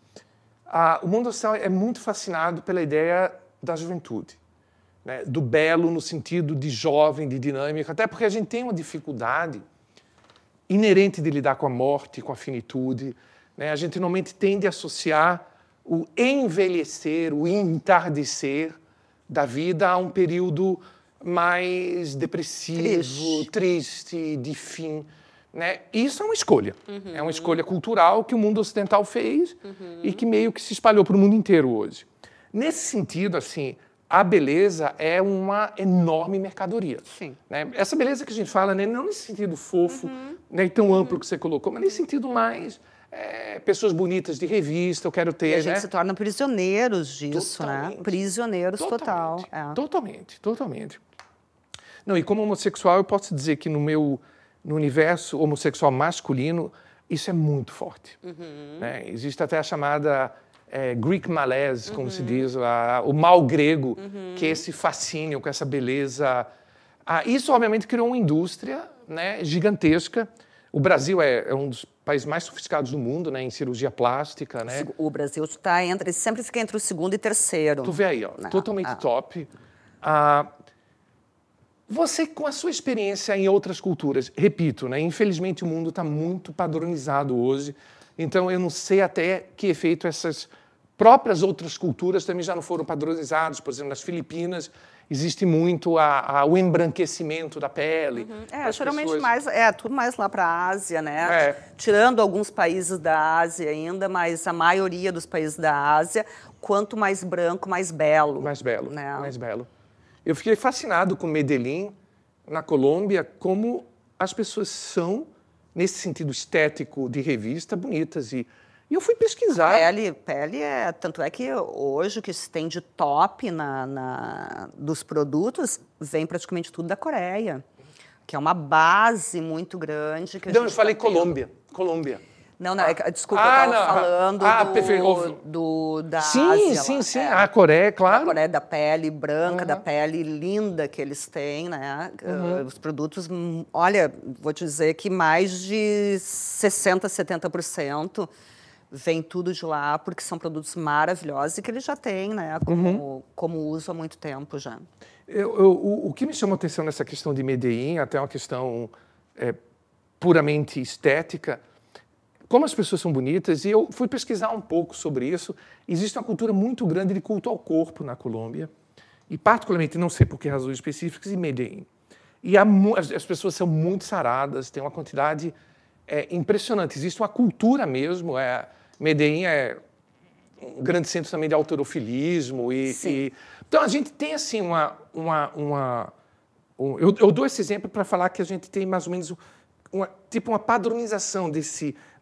O mundo ocidental é muito fascinado pela ideia da juventude, né? Do belo no sentido de jovem, de dinâmico, até porque a gente tem uma dificuldade inerente de lidar com a morte, com a finitude, né? A gente normalmente tende a associar o envelhecer, o entardecer da vida a um período mais depressivo, triste, de fim, né? Isso é uma escolha. É uma escolha cultural que o mundo ocidental fez e que meio que se espalhou para o mundo inteiro hoje. Nesse sentido, assim, a beleza é uma enorme mercadoria. Sim. Né? Essa beleza que a gente fala, né, não nesse sentido fofo, né, tão amplo que você colocou, mas nesse sentido mais pessoas bonitas de revista, eu quero ter. E a gente né? se torna prisioneiros disso, Totalmente. né? Prisioneiros total. Totalmente. Não, e como homossexual, eu posso dizer que no universo homossexual masculino, isso é muito forte. Né? Existe até a chamada Greek malaise, como se diz, o mal grego, que é esse fascínio com essa beleza. Isso, obviamente, criou uma indústria, né, gigantesca. O Brasil é um dos países mais sofisticados do mundo, né, em cirurgia plástica. Né? O Brasil sempre fica entre o segundo e terceiro. Tu vê aí, ó, totalmente top. Você, com a sua experiência em outras culturas, repito, né, infelizmente o mundo está muito padronizado hoje, então eu não sei até que efeito essas próprias outras culturas também já não foram padronizadas. Por exemplo, nas Filipinas existe muito o embranquecimento da pele. Geralmente pessoas... tudo mais lá para a Ásia, né? Tirando alguns países da Ásia ainda, mas a maioria dos países da Ásia, quanto mais branco, mais belo. Mais belo, né? mais belo. Eu fiquei fascinado com Medellín, na Colômbia, como as pessoas são, nesse sentido estético de revista, bonitas. E eu fui pesquisar. Pele tanto é que hoje o que se tem de top dos produtos vem praticamente tudo da Coreia, que é uma base muito grande. Que eu falei Colômbia. Não, desculpa, eu estava falando da Ásia. Sim. A Coreia, claro. A Coreia da pele branca, da pele linda que eles têm, né? Os produtos, olha, vou te dizer que mais de 60%, 70% vem tudo de lá, porque são produtos maravilhosos e que eles já têm, né? Como uso há muito tempo já. O que me chamou a atenção nessa questão de Medellín, até uma questão puramente estética, como as pessoas são bonitas, e eu fui pesquisar um pouco sobre isso. Existe uma cultura muito grande de culto ao corpo na Colômbia, e particularmente, não sei por que razões específicas, em Medellín. E as pessoas são muito saradas, tem uma quantidade impressionante. Existe uma cultura mesmo. Medellín é um grande centro também de halterofilismo. Então, a gente tem, assim, eu dou esse exemplo para falar que a gente tem mais ou menos uma padronização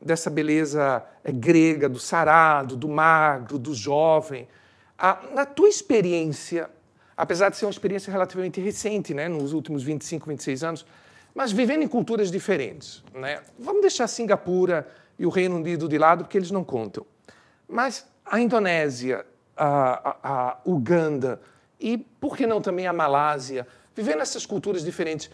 dessa beleza grega, do sarado, do magro, do jovem. Na tua experiência, apesar de ser uma experiência relativamente recente, né, nos últimos 25, 26 anos, mas vivendo em culturas diferentes, né? Vamos deixar Singapura e o Reino Unido de lado, porque eles não contam. Mas a Indonésia, a Uganda e, por que não, também a Malásia, vivendo essas culturas diferentes,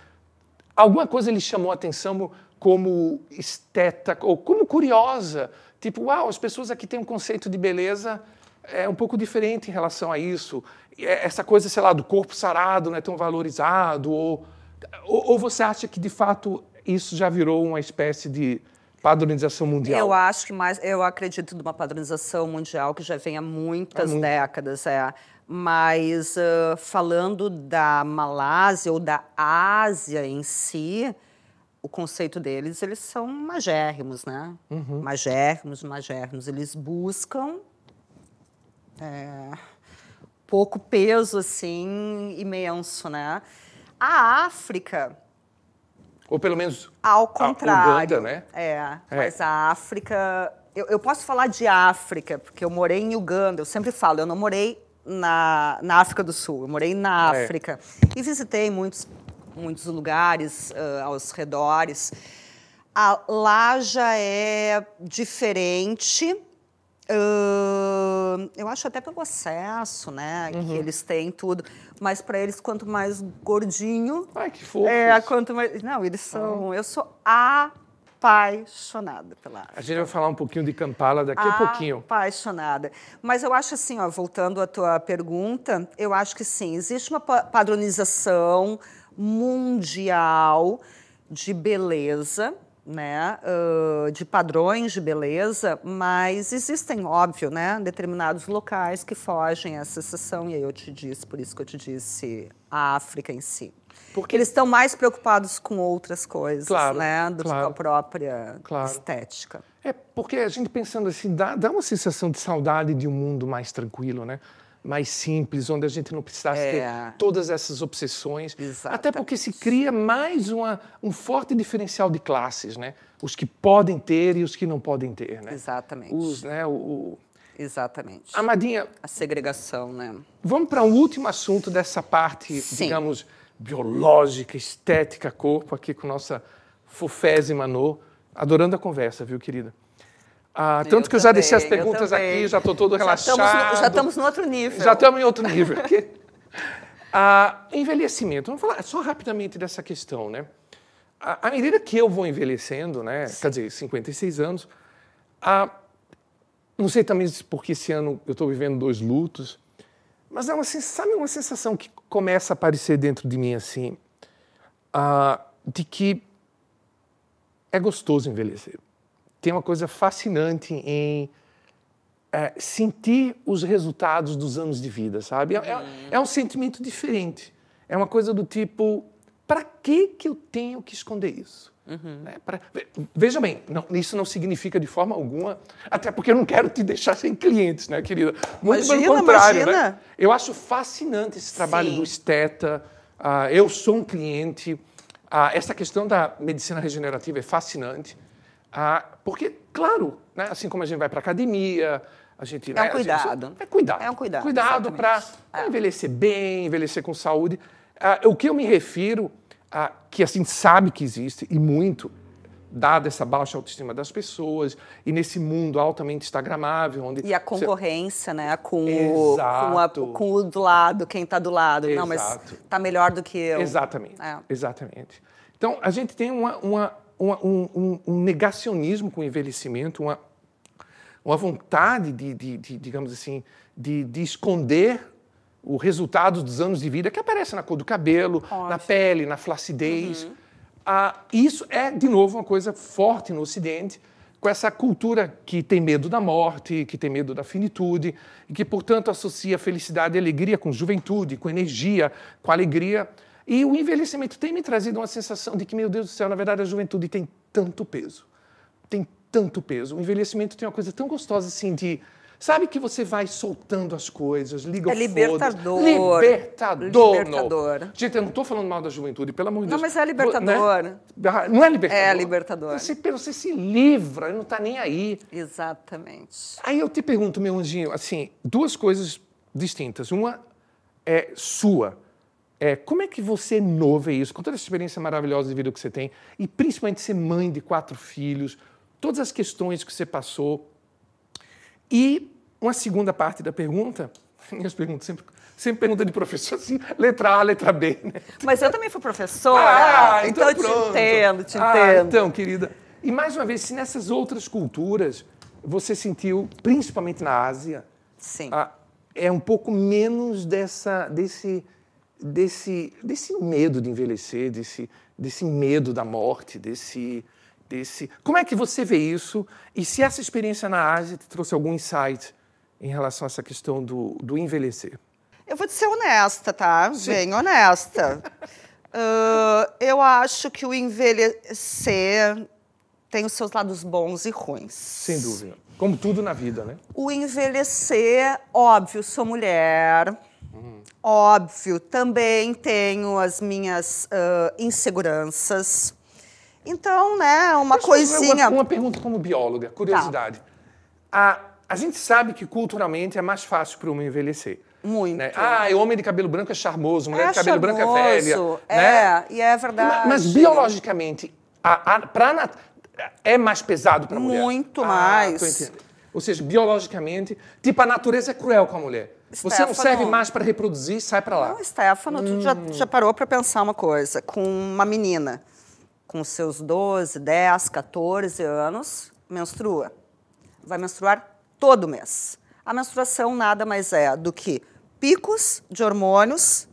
alguma coisa lhe chamou a atenção como esteta ou como curiosa? Tipo, uau, as pessoas aqui têm um conceito de beleza um pouco diferente em relação a isso. Essa coisa, sei lá, do corpo sarado não é tão valorizado? Ou você acha que, de fato, isso já virou uma espécie de padronização mundial? Eu acredito numa padronização mundial que já vem há muitas décadas. Mas, falando da Malásia ou da Ásia em si, o conceito deles, eles são magérrimos, né? Magérrimos. Eles buscam pouco peso, assim, imenso, né? A África... Ou pelo menos ao contrário, a Uganda, né? Mas a África... Eu posso falar de África, porque eu morei em Uganda. Eu sempre falo, eu não morei na África do Sul, eu morei na África. E visitei muitos lugares aos redores. Lá já é diferente. Eu acho até pelo acesso, né? Que eles têm tudo. Mas para eles, quanto mais gordinho... Ai, que fofos. Quanto mais... Não, eles são... Eu sou apaixonada pela África. A gente vai falar um pouquinho de Kampala daqui a pouquinho. Apaixonada. Mas eu acho assim, ó, voltando à tua pergunta, eu acho que sim, existe uma padronização mundial de beleza, né, de padrões de beleza, mas existem, óbvio, né, determinados locais que fogem a essa exceção, e aí eu te disse, por isso que eu te disse a África em si. Porque eles estão mais preocupados com outras coisas, né, do que com a própria estética. Porque a gente pensando assim, dá uma sensação de saudade de um mundo mais tranquilo, né? Mais simples, onde a gente não precisasse ter todas essas obsessões. Exatamente. Até porque se cria mais um forte diferencial de classes, né? Os que podem ter e os que não podem ter, né? Exatamente. Exatamente. Amadinha... A segregação, né? Vamos para o último assunto dessa parte, digamos, biológica, estética, corpo, aqui com nossa fofésima Nô. Adorando a conversa, viu, querida? Tanto que eu já deixei as perguntas aqui, já estou todo relaxado. Já estamos no outro nível. Já estamos em outro nível. Envelhecimento. Vamos falar só rapidamente dessa questão, né? À medida que eu vou envelhecendo, né? Quer dizer, 56 anos, não sei também porque esse ano eu estou vivendo 2 lutos, mas é uma sensação que começa a aparecer dentro de mim, assim, de que é gostoso envelhecer. Tem uma coisa fascinante em sentir os resultados dos anos de vida, sabe? É um sentimento diferente. É uma coisa do tipo, para que eu tenho que esconder isso? Veja bem, isso não significa de forma alguma, até porque eu não quero te deixar sem clientes, né, querida? Muito pelo contrário, né? Eu acho fascinante esse trabalho do esteta. Eu sou um cliente. Essa questão da medicina regenerativa é fascinante. Porque, claro, né, assim como a gente vai para a academia, a gente... É um cuidado. É cuidado. É um cuidado. Cuidado para envelhecer bem, envelhecer com saúde. O que eu me refiro, que assim sabe que existe, e muito, dada essa baixa autoestima das pessoas, e nesse mundo altamente instagramável, onde... E a concorrência, né, com o do lado, quem está do lado. Exato. Não, mas está melhor do que eu. Exatamente, exatamente. Então, a gente tem um negacionismo com o envelhecimento, uma vontade digamos assim, de esconder o resultado dos anos de vida que aparece na cor do cabelo, na pele, na flacidez. Isso é, de novo, uma coisa forte no Ocidente, com essa cultura que tem medo da morte, que tem medo da finitude, e que, portanto, associa felicidade e alegria com juventude, com energia, com alegria. E o envelhecimento tem me trazido uma sensação de que, meu Deus do céu, na verdade, a juventude tem tanto peso. Tem tanto peso. O envelhecimento tem uma coisa tão gostosa assim de... Sabe que você vai soltando as coisas, liga o foda-se. Libertador. Libertador. Gente, eu não estou falando mal da juventude, pelo amor de Deus. Não, mas é libertador. Né? Não é libertador? É libertador. Você se livra, não está nem aí. Exatamente. Aí eu te pergunto, meu anjinho, assim, 2 coisas distintas. Uma é sua. Como é que você vê isso, com toda essa experiência maravilhosa de vida que você tem, e principalmente ser mãe de 4 filhos, todas as questões que você passou. E uma segunda parte da pergunta, minhas perguntas sempre pergunta de professor, assim, letra A, letra B. Né? Mas eu também fui professora, então eu te entendo. Então, querida, e mais uma vez, se nessas outras culturas você sentiu, principalmente na Ásia, sim, é um pouco menos desse medo de envelhecer, desse medo da morte, Como é que você vê isso? E se essa experiência na Ásia te trouxe algum insight em relação a essa questão do envelhecer? Eu vou te ser honesta, tá? Sim. Bem honesta. Eu acho que o envelhecer tem os seus lados bons e ruins. Sem dúvida. Como tudo na vida, né? O envelhecer, óbvio, sou mulher. Óbvio, também tenho as minhas inseguranças. Então, né, uma coisinha... Uma pergunta como bióloga, curiosidade. Tá. A gente sabe que culturalmente é mais fácil para o homem envelhecer. Muito. Né? Homem de cabelo branco é charmoso, mulher de cabelo branco é velha. Né? E é verdade. Mas biologicamente, é mais pesado para a mulher? Muito mais. Tô entendendo. Ou seja, biologicamente, tipo, a natureza é cruel com a mulher. Você não serve mais para reproduzir, sai para lá. Não, Stefano, tu já parou para pensar uma coisa? Com uma menina com seus 12, 10, 14 anos, menstrua. Vai menstruar todo mês. A menstruação nada mais é do que picos de hormônios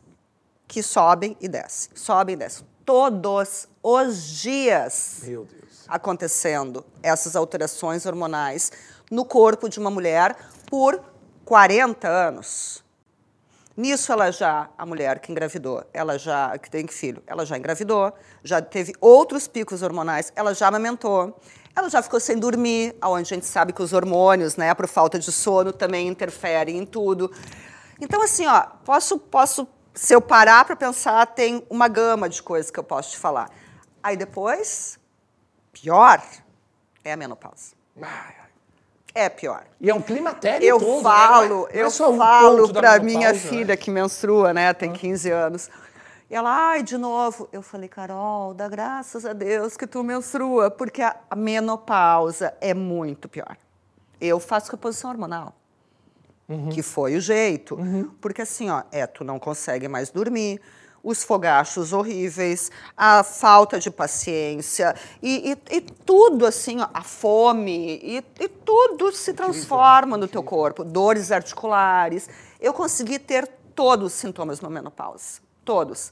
que sobem e descem. Sobem e descem. Todos os dias. Meu Deus. Acontecendo essas alterações hormonais no corpo de uma mulher por 40 anos. Nisso a mulher que engravidou, que tem filho, ela já engravidou, já teve outros picos hormonais, ela já amamentou, ela já ficou sem dormir, onde a gente sabe que os hormônios, né, por falta de sono, também interferem em tudo. Então, assim, ó, se eu parar para pensar, tem uma gama de coisas que eu posso te falar. Aí depois, pior é a menopausa. É pior. E é um climatério eu todo, falo, né? Eu falo para minha filha que menstrua, né, tem 15 anos. E ela, ai, de novo. Eu falei, Carol, dá graças a Deus que tu menstrua, porque a menopausa é muito pior. Eu faço reposição hormonal, que foi o jeito. Porque assim, ó, tu não consegue mais dormir, os fogachos horríveis, a falta de paciência e tudo assim, ó, a fome e tudo se transforma no teu corpo. Dores articulares. Eu consegui ter todos os sintomas na menopausa. Todos.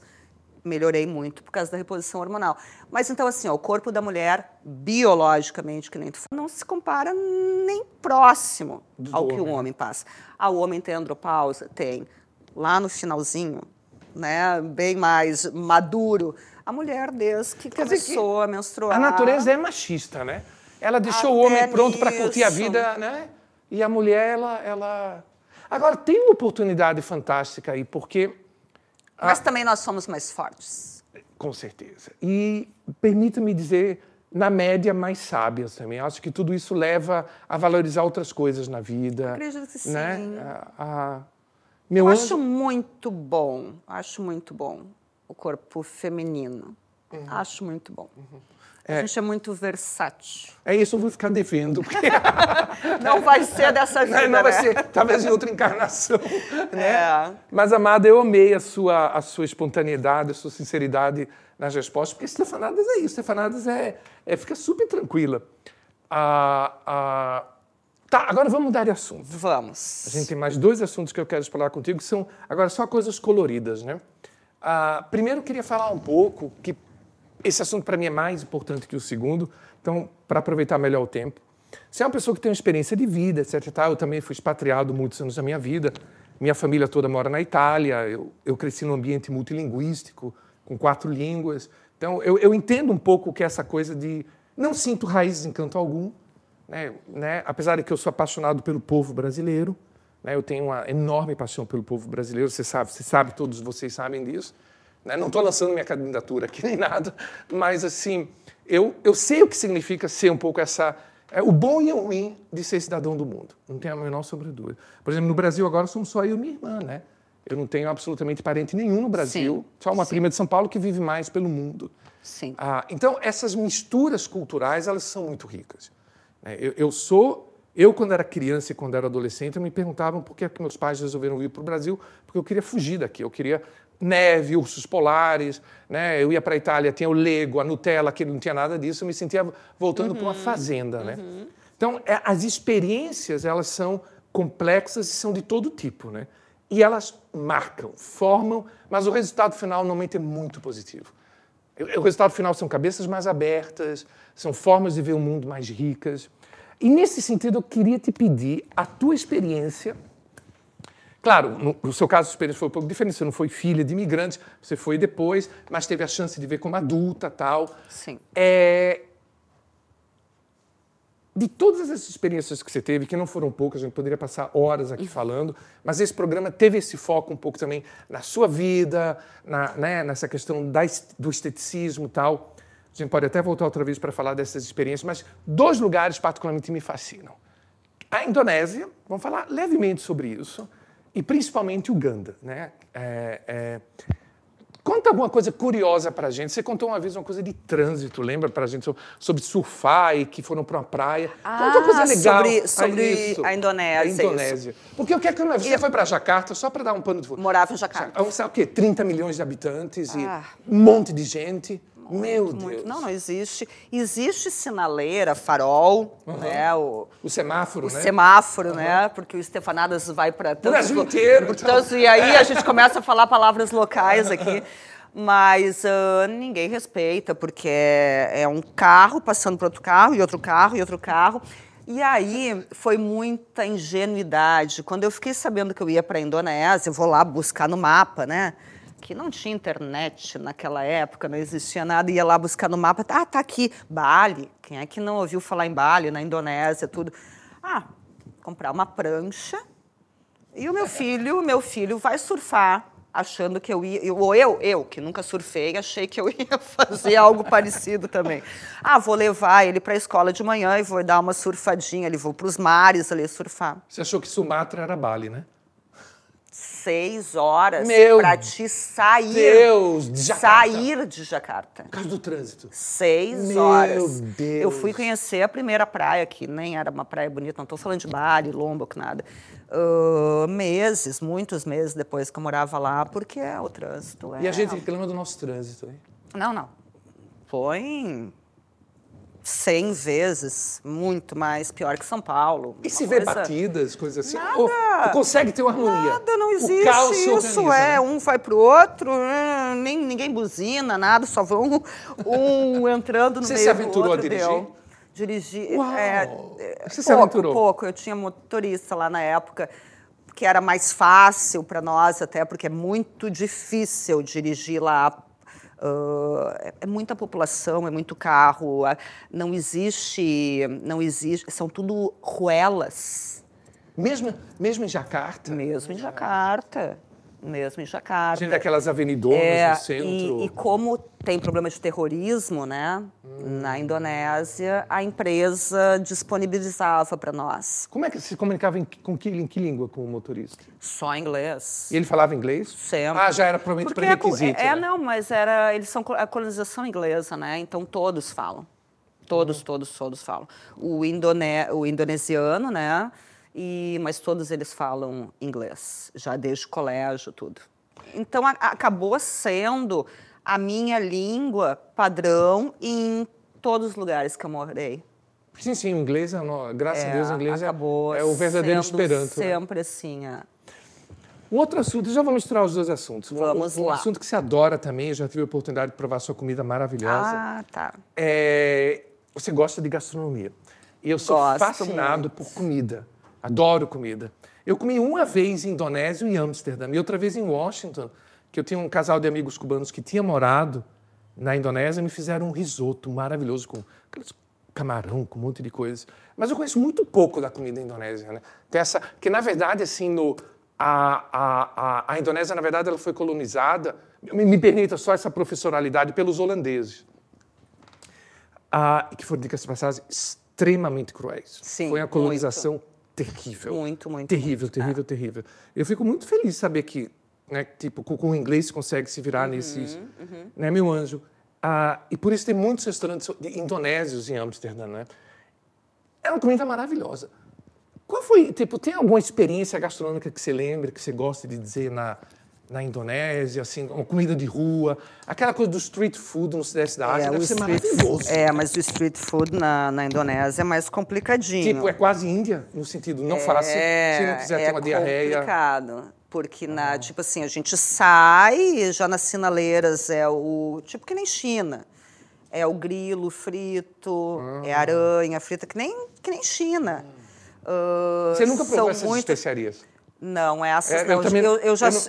Melhorei muito por causa da reposição hormonal. Mas então assim, ó, o corpo da mulher, biologicamente, que nem tu falou, não se compara nem próximo ao que o homem passa. O homem tem andropausa? Tem. Lá no finalzinho, né, bem mais maduro. A mulher, desde que começou a menstruar... A natureza é machista, né? Ela deixou o homem pronto para curtir a vida, né? E a mulher, ela... Agora, tem uma oportunidade fantástica aí, porque... Mas também nós somos mais fortes. Com certeza. E permita-me dizer, na média, mais sábias também. Acho que tudo isso leva a valorizar outras coisas na vida. Acredito que sim. Né? Eu acho muito bom o corpo feminino. Acho muito bom. A gente é muito versátil. É isso, eu vou ficar devendo. Porque... Não vai ser dessa vida, não vai ser, talvez em outra encarnação. Né? É. Mas, amada, eu amei a sua espontaneidade, a sua sinceridade nas respostas, porque Stefanadas é isso. Stefanadas fica super tranquila. Tá, agora vamos mudar de assunto. Vamos. A gente tem mais 2 assuntos que eu quero falar contigo, que são agora só coisas coloridas, né? Primeiro, eu queria falar um pouco que esse assunto para mim é mais importante que o segundo, então, para aproveitar melhor o tempo. Você é uma pessoa que tem uma experiência de vida, etc. Eu também fui expatriado muitos anos da minha vida. Minha família toda mora na Itália. Eu cresci num ambiente multilinguístico, com 4 línguas. Então, eu entendo um pouco o que é essa coisa de... Não sinto raízes em canto algum, né? Apesar de que eu sou apaixonado pelo povo brasileiro, né? Eu tenho uma enorme paixão pelo povo brasileiro, você sabe, todos vocês sabem disso. Né? Não estou lançando minha candidatura aqui nem nada, mas assim, eu sei o que significa ser um pouco o bom e o ruim de ser cidadão do mundo. Não tenho a menor sombra de dúvida. Por exemplo, no Brasil agora somos só eu e minha irmã, né? Eu não tenho absolutamente parente nenhum no Brasil, só uma prima de São Paulo que vive mais pelo mundo. Sim. Então, essas misturas culturais, elas são muito ricas. Quando era criança e quando era adolescente, eu me perguntavam por que meus pais resolveram vir para o Brasil, porque eu queria fugir daqui, eu queria neve, ursos polares, né? Eu ia para a Itália, tinha o Lego, a Nutella, que não tinha nada disso, eu me sentia voltando para uma fazenda. Né? Então, as experiências, elas são complexas e são de todo tipo, né? E elas marcam, formam, mas o resultado final normalmente é muito positivo. O resultado final são cabeças mais abertas, são formas de ver o mundo mais ricas. E, nesse sentido, eu queria te pedir a tua experiência. Claro, no seu caso, a experiência foi um pouco diferente. Você não foi filha de imigrantes, você foi depois, mas teve a chance de ver como adulta, tal. Sim. De todas essas experiências que você teve, que não foram poucas, a gente poderia passar horas aqui falando, mas esse programa teve esse foco um pouco também na sua vida, nessa questão do esteticismo e tal. A gente pode até voltar outra vez para falar dessas experiências, mas 2 lugares particularmente me fascinam. A Indonésia, vamos falar levemente sobre isso, e principalmente Uganda. Né? Conta alguma coisa curiosa pra gente. Você contou uma vez uma coisa de trânsito, lembra pra gente, sobre surfar e que foram pra uma praia. Conta uma coisa legal. Sobre a Indonésia. A Indonésia. Porque o que é que você foi pra Jacarta, só pra dar um pano de fundo? Morava em Jacarta. Sabe o quê? 30 milhões de habitantes e um monte de gente. Meu Deus. Não existe. Existe sinaleira, farol, né? O semáforo, né? O semáforo, né? Porque o Estefanadas vai para o Brasil inteiro. E aí a gente começa a falar palavras locais aqui. Mas ninguém respeita, porque é um carro passando por outro carro, e outro carro, e outro carro. E aí foi muita ingenuidade. Quando eu fiquei sabendo que eu ia para a Indonésia, eu vou lá buscar no mapa, né? Que não tinha internet naquela época, não existia nada, ia lá buscar no mapa, tá aqui, Bali, quem é que não ouviu falar em Bali, na Indonésia, tudo? Comprar uma prancha, e o meu filho vai surfar, achando que eu ia, ou eu, que nunca surfei, achei que eu ia fazer algo parecido também. Vou levar ele para a escola de manhã e vou dar uma surfadinha ali, vou para os mares ali surfar. Você achou que Sumatra era Bali, né? 6 horas para te sair. De Jacarta. Sair de Jacarta. Por causa do trânsito. 6 horas. Meu Deus. Eu fui conhecer a primeira praia, que nem era uma praia bonita, não estou falando de Bali, Lombok, nada. Muitos meses depois que eu morava lá, porque o trânsito. E a gente reclama do nosso trânsito, hein? Não. Foi 100 vezes muito mais pior que São Paulo. E se vê batidas, coisas assim? Nada. Ou consegue ter uma harmonia? Nada, não existe o caos se isso. organiza, né? Um vai pro outro, ninguém buzina, nada, só vão um entrando no Você meio se aventurou do outro. a dirigir? Dirigir. Uau. Você se aventurou? Pouco. Eu tinha motorista lá na época, que era mais fácil para nós, até porque é muito difícil dirigir lá. É muita população, é muito carro, não existe, são tudo ruelas. Mesmo em Jacarta? Mesmo em Jacarta. Gente, daquelas avenidonas no centro. E como tem problema de terrorismo, né? Na Indonésia, a empresa disponibilizava para nós. Como é que se comunicava em que língua com o motorista? Só inglês. E ele falava inglês? Sempre. Já era provavelmente pré-requisito. Né? Não, mas eles são a colonização inglesa, né? Então todos falam. Todos falam. O indonesiano, né? Mas todos eles falam inglês, já desde o colégio, tudo. Então, acabou sendo a minha língua padrão em todos os lugares que eu morei. Sim, o inglês, graças a Deus, o inglês é o verdadeiro Esperanto. Sempre assim, Um outro assunto, já vou misturar os dois assuntos. Vamos lá. Um assunto que você adora também, eu já tive a oportunidade de provar sua comida maravilhosa. Tá. Você gosta de gastronomia. E eu sou fascinado por comida. Adoro comida. Eu comi uma vez em Indonésia e Amsterdã, e outra vez em Washington, que eu tinha um casal de amigos cubanos que tinha morado na Indonésia e me fizeram um risoto maravilhoso com camarão, com um monte de coisas. Mas eu conheço muito pouco da comida indonésia, né? Que, na verdade, assim, a Indonésia, na verdade, ela foi colonizada, me permita só essa professoralidade, pelos holandeses, que foram, diga-se de passagem, extremamente cruéis. Sim, foi a colonização terrível. Muito. Terrível. Eu fico muito feliz de saber que, né, tipo, com o inglês consegue se virar nesses... Né, meu anjo? E por isso tem muitos restaurantes indonésios em Amsterdã, né? É uma comida maravilhosa. Qual foi, tem alguma experiência gastronômica que você lembra, que você gosta de dizer na Indonésia, assim, uma comida de rua, aquela coisa do street food no Sudeste da Ásia, deve ser maravilhoso. Mas o street food na Indonésia é mais complicadinho. É quase Índia, no sentido, não fácil, se não quiser ter uma diarreia. É complicado, porque, tipo assim, a gente sai, já nas sinaleiras tipo que nem China. É o grilo frito, é a aranha frita, que nem China. Você nunca provou essas especiarias? Não, essas não.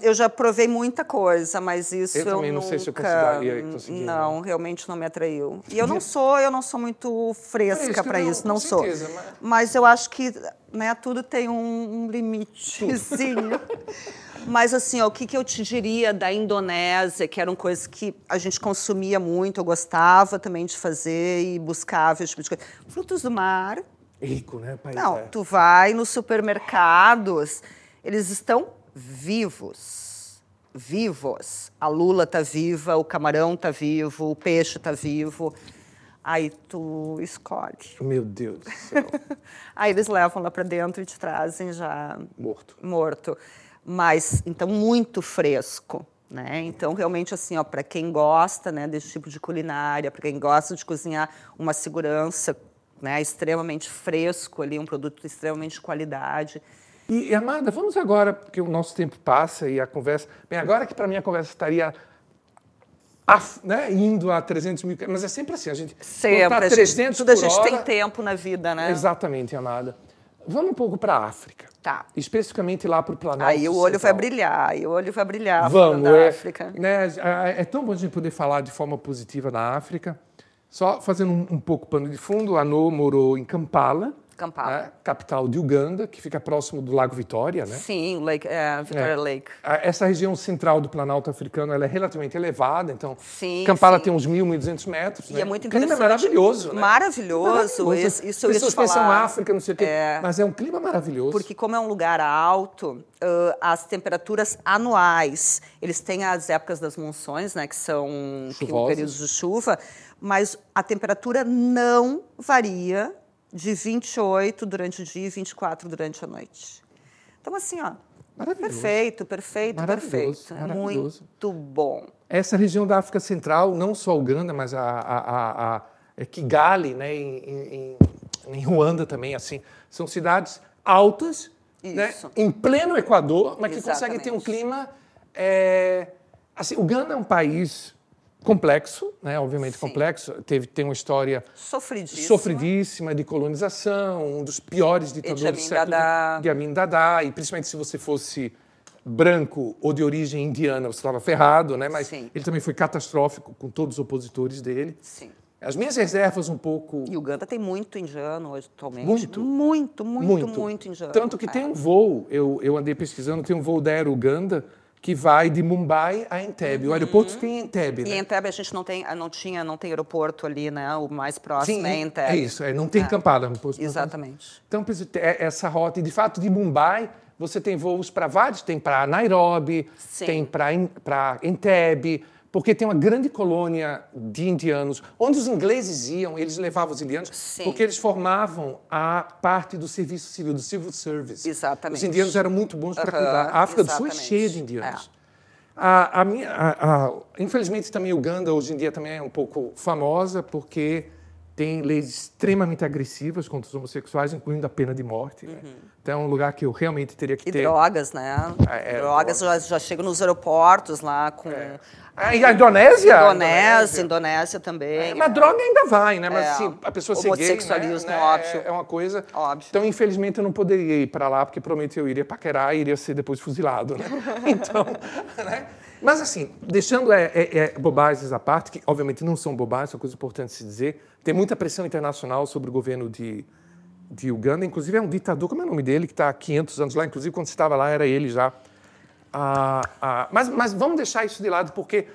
Eu já provei muita coisa, mas isso eu também nunca... não sei se eu conseguiria. Não, realmente não me atraiu. E eu não sou muito fresca para isso, não sou. Certeza, mas eu acho que, né, tudo tem um limitezinho. Mas assim, o que eu te diria da Indonésia, que eram coisas que a gente consumia muito, eu gostava também de fazer e buscava esse tipo de coisa. Frutos do mar. Rico, né? País, tu vai nos supermercados, eles estão vivos. vivos. A lula está viva, o camarão está vivo, o peixe está vivo. Aí tu escolhe. Meu Deus do céu. Aí eles levam lá para dentro e te trazem já morto. Mas, então, muito fresco, né? Então, realmente, assim, ó, para quem gosta, né, desse tipo de culinária, para quem gosta de cozinhar, uma segurança, né, extremamente fresco ali, um produto extremamente de qualidade. E, Amada, vamos agora, porque o nosso tempo passa e a conversa... Bem, agora que para mim a conversa estaria... né, indo a 300 mil... Mas é sempre assim, a gente... Sempre, tá 300 tudo a por gente hora, tem tempo na vida, né? Exatamente, Amada. Vamos um pouco para a África. Tá. Especificamente lá para o Planalto Aí o olho Central. vai brilhar, aí o olho vai brilhar. Vamos, da África. Né, é tão bom a gente poder falar de forma positiva da África. Só fazendo um pouco pano de fundo, a Anô morou em Kampala. Né, capital de Uganda, que fica próximo do Lago Vitória, né? Sim, Victoria Lake. Essa região central do Planalto africano ela é relativamente elevada, então sim, Kampala sim. tem uns 1.200 metros. E né? é muito interessante. O clima é maravilhoso, né? Maravilhoso. Isso eu ia te falar. Pensam África, não sei o quê, mas é um clima maravilhoso. Porque como é um lugar alto, as temperaturas anuais, eles têm as épocas das monções, né, que são períodos de chuva, mas a temperatura não varia de 28 durante o dia e 24 durante a noite. Então, assim, ó, perfeito. Maravilhoso. Muito bom. Essa região da África Central, não só Uganda, mas a Kigali, né, em Ruanda também, assim, são cidades altas, né, em pleno Equador, mas que conseguem ter um clima... assim, Uganda é um país... complexo, né? Obviamente sim. Complexo. Tem uma história sofridíssima de colonização, um dos piores ditadores do século de Amin Dada, e principalmente se você fosse branco ou de origem indiana, você estava ferrado, né? Mas sim. Ele também foi catastrófico com todos os opositores dele. Sim. As minhas reservas um pouco... E Uganda tem muito indiano hoje, atualmente. Muito indiano. Tanto que tem um voo, eu andei pesquisando, tem um voo da Air Uganda que vai de Mumbai a Entebbe. O aeroporto fica em Entebbe, né? E em Entebbe a gente não tem aeroporto ali, né? O mais próximo sim, é Entebbe. É isso, não tem Kampala. Exatamente. Então, essa rota, e de fato, de Mumbai, você tem voos para vários, tem para Nairobi, sim. Tem para Entebbe, porque tem uma grande colônia de indianos, onde os ingleses iam, eles levavam os indianos, sim. Porque eles formavam a parte do serviço civil, do civil service. Exatamente. Os indianos eram muito bons para cuidar. A África do Sul é cheia de indianos. Infelizmente, também Uganda, hoje em dia, também é um pouco famosa, porque tem leis extremamente agressivas contra os homossexuais, incluindo a pena de morte. Né? Então, é um lugar que eu realmente teria que ter... E drogas, né? Drogas já chegam nos aeroportos lá com... E a Indonésia? Indonésia também. Mas droga ainda vai, né? Mas assim, a pessoa ser gay, homossexualismo, né? óbvio. É uma coisa... Óbvio. Então, infelizmente, eu não poderia ir para lá, porque provavelmente eu iria paquerar e iria ser depois fuzilado, né? Então, né? Mas assim, deixando bobagens à parte, que obviamente não são bobagens, são coisas importantes de se dizer, tem muita pressão internacional sobre o governo de Uganda, inclusive é um ditador, como é o nome dele, que está há 500 anos lá, inclusive quando você estava lá era ele já. Mas vamos deixar isso de lado, porque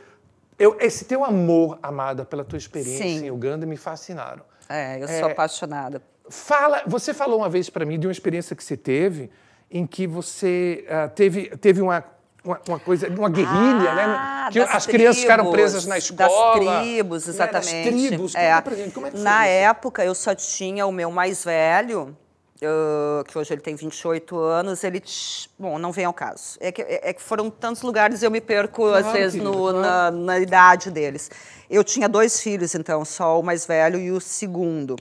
esse teu amor, Amada, pela tua experiência sim. Em Uganda me fascinaram. Eu sou apaixonada. Você falou uma vez para mim de uma experiência que você teve, em que você teve uma coisa, uma guerrilha, né? Que as crianças ficaram presas na escola. Das tribos, exatamente. Né? Das tribos. Conta pra gente, como é que foi Na isso? época, eu só tinha o meu mais velho, que hoje ele tem 28 anos, bom, não vem ao caso. É que foram tantos lugares e eu me perco, às vezes, na idade deles. Eu tinha 2 filhos, então, só o mais velho e o segundo.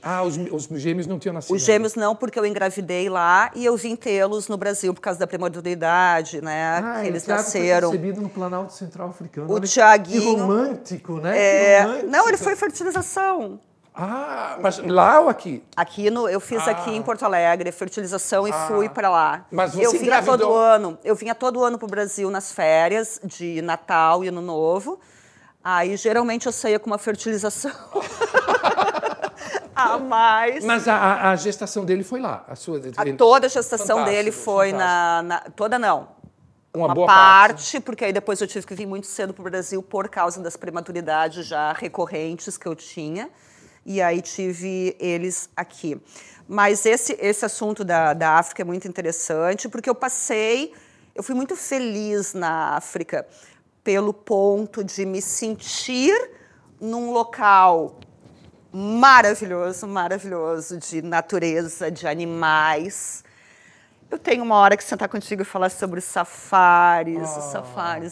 Os gêmeos não tinham nascido? Os gêmeos não, porque eu engravidei lá e eu vim tê-los no Brasil por causa da prematuridade, né? Eles nasceram. Foi concebido no Planalto Central Africano. O Tiaguinho... Que romântico, né? Romântico. Não, ele foi fertilização. Mas lá ou aqui? Eu fiz aqui em Porto Alegre, fertilização, e fui para lá. Mas você eu vinha engravidou? todo ano. Eu vinha todo ano para o Brasil nas férias de Natal e Ano Novo. Aí, geralmente, eu saía com uma fertilização a mais. Mas a gestação dele foi lá? Toda a gestação dele foi toda não. Uma boa parte, porque aí depois eu tive que vir muito cedo para o Brasil por causa das prematuridades já recorrentes que eu tinha. E aí tive eles aqui. Mas esse assunto da África é muito interessante, porque eu eu fui muito feliz na África pelo ponto de me sentir num local maravilhoso, maravilhoso, de natureza, de animais. Eu tenho uma hora que sentar contigo e falar sobre os safaris,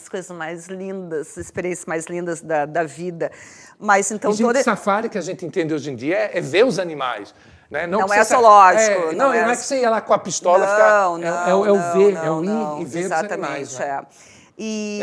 coisas mais lindas, experiências mais lindas da vida. Mas então safari que a gente entende hoje em dia é ver os animais. Né? Não é zoológico. Não é que você ia lá com a pistola é o ver, é o ir e ver os animais. Né?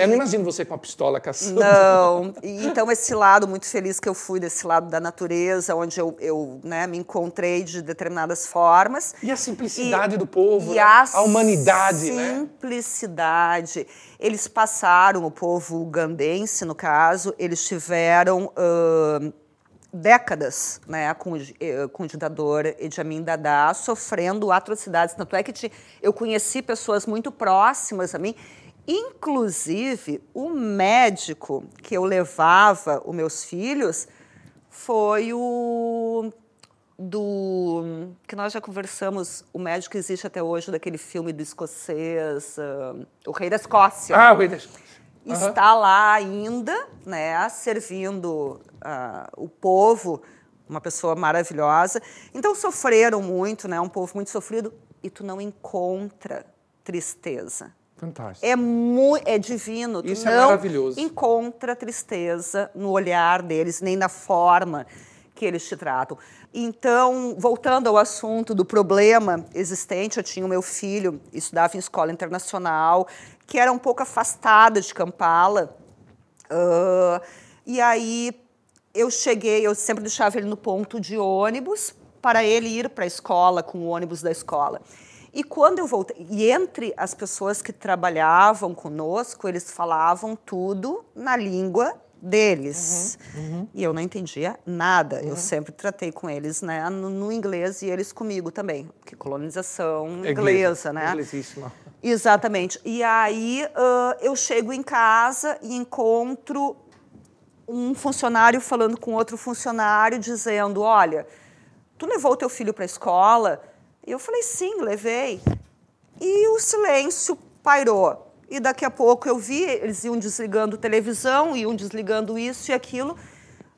Eu não imagino você com a pistola caçando. Não. Então, esse lado muito feliz que eu fui, desse lado da natureza, onde eu né, me encontrei de determinadas formas. E a simplicidade do povo, né? A humanidade. A simplicidade. Né? Eles passaram, o povo ugandense, no caso, eles tiveram décadas, né, com o ditador Idi Amin Dada, sofrendo atrocidades. Tanto é que eu conheci pessoas muito próximas a mim. Inclusive, o médico que eu levava os meus filhos foi que nós já conversamos, o médico que existe até hoje, daquele filme do escocês, O Rei da Escócia. O Rei da Escócia. Está lá ainda, né, servindo o povo, uma pessoa maravilhosa. Então, sofreram muito, né, um povo muito sofrido, e tu não encontra tristeza. Fantástico. É divino. Isso é maravilhoso. Não encontra tristeza no olhar deles, nem na forma que eles te tratam. Então, voltando ao assunto do problema existente, eu tinha o meu filho, estudava em escola internacional, que era um pouco afastada de Kampala. E aí, eu sempre deixava ele no ponto de ônibus para ele ir para a escola com o ônibus da escola. E quando eu voltei, e entre as pessoas que trabalhavam conosco, eles falavam tudo na língua deles. E eu não entendia nada. Eu sempre tratei com eles, né, no inglês e eles comigo também. Porque colonização inglesa, né? Inglesíssima. Exatamente. E aí eu chego em casa e encontro um funcionário falando com outro funcionário, dizendo, olha, tu levou o teu filho para a escola? E eu falei, sim, levei. E o silêncio pairou. E daqui a pouco eu vi, eles iam desligando televisão, iam desligando isso e aquilo,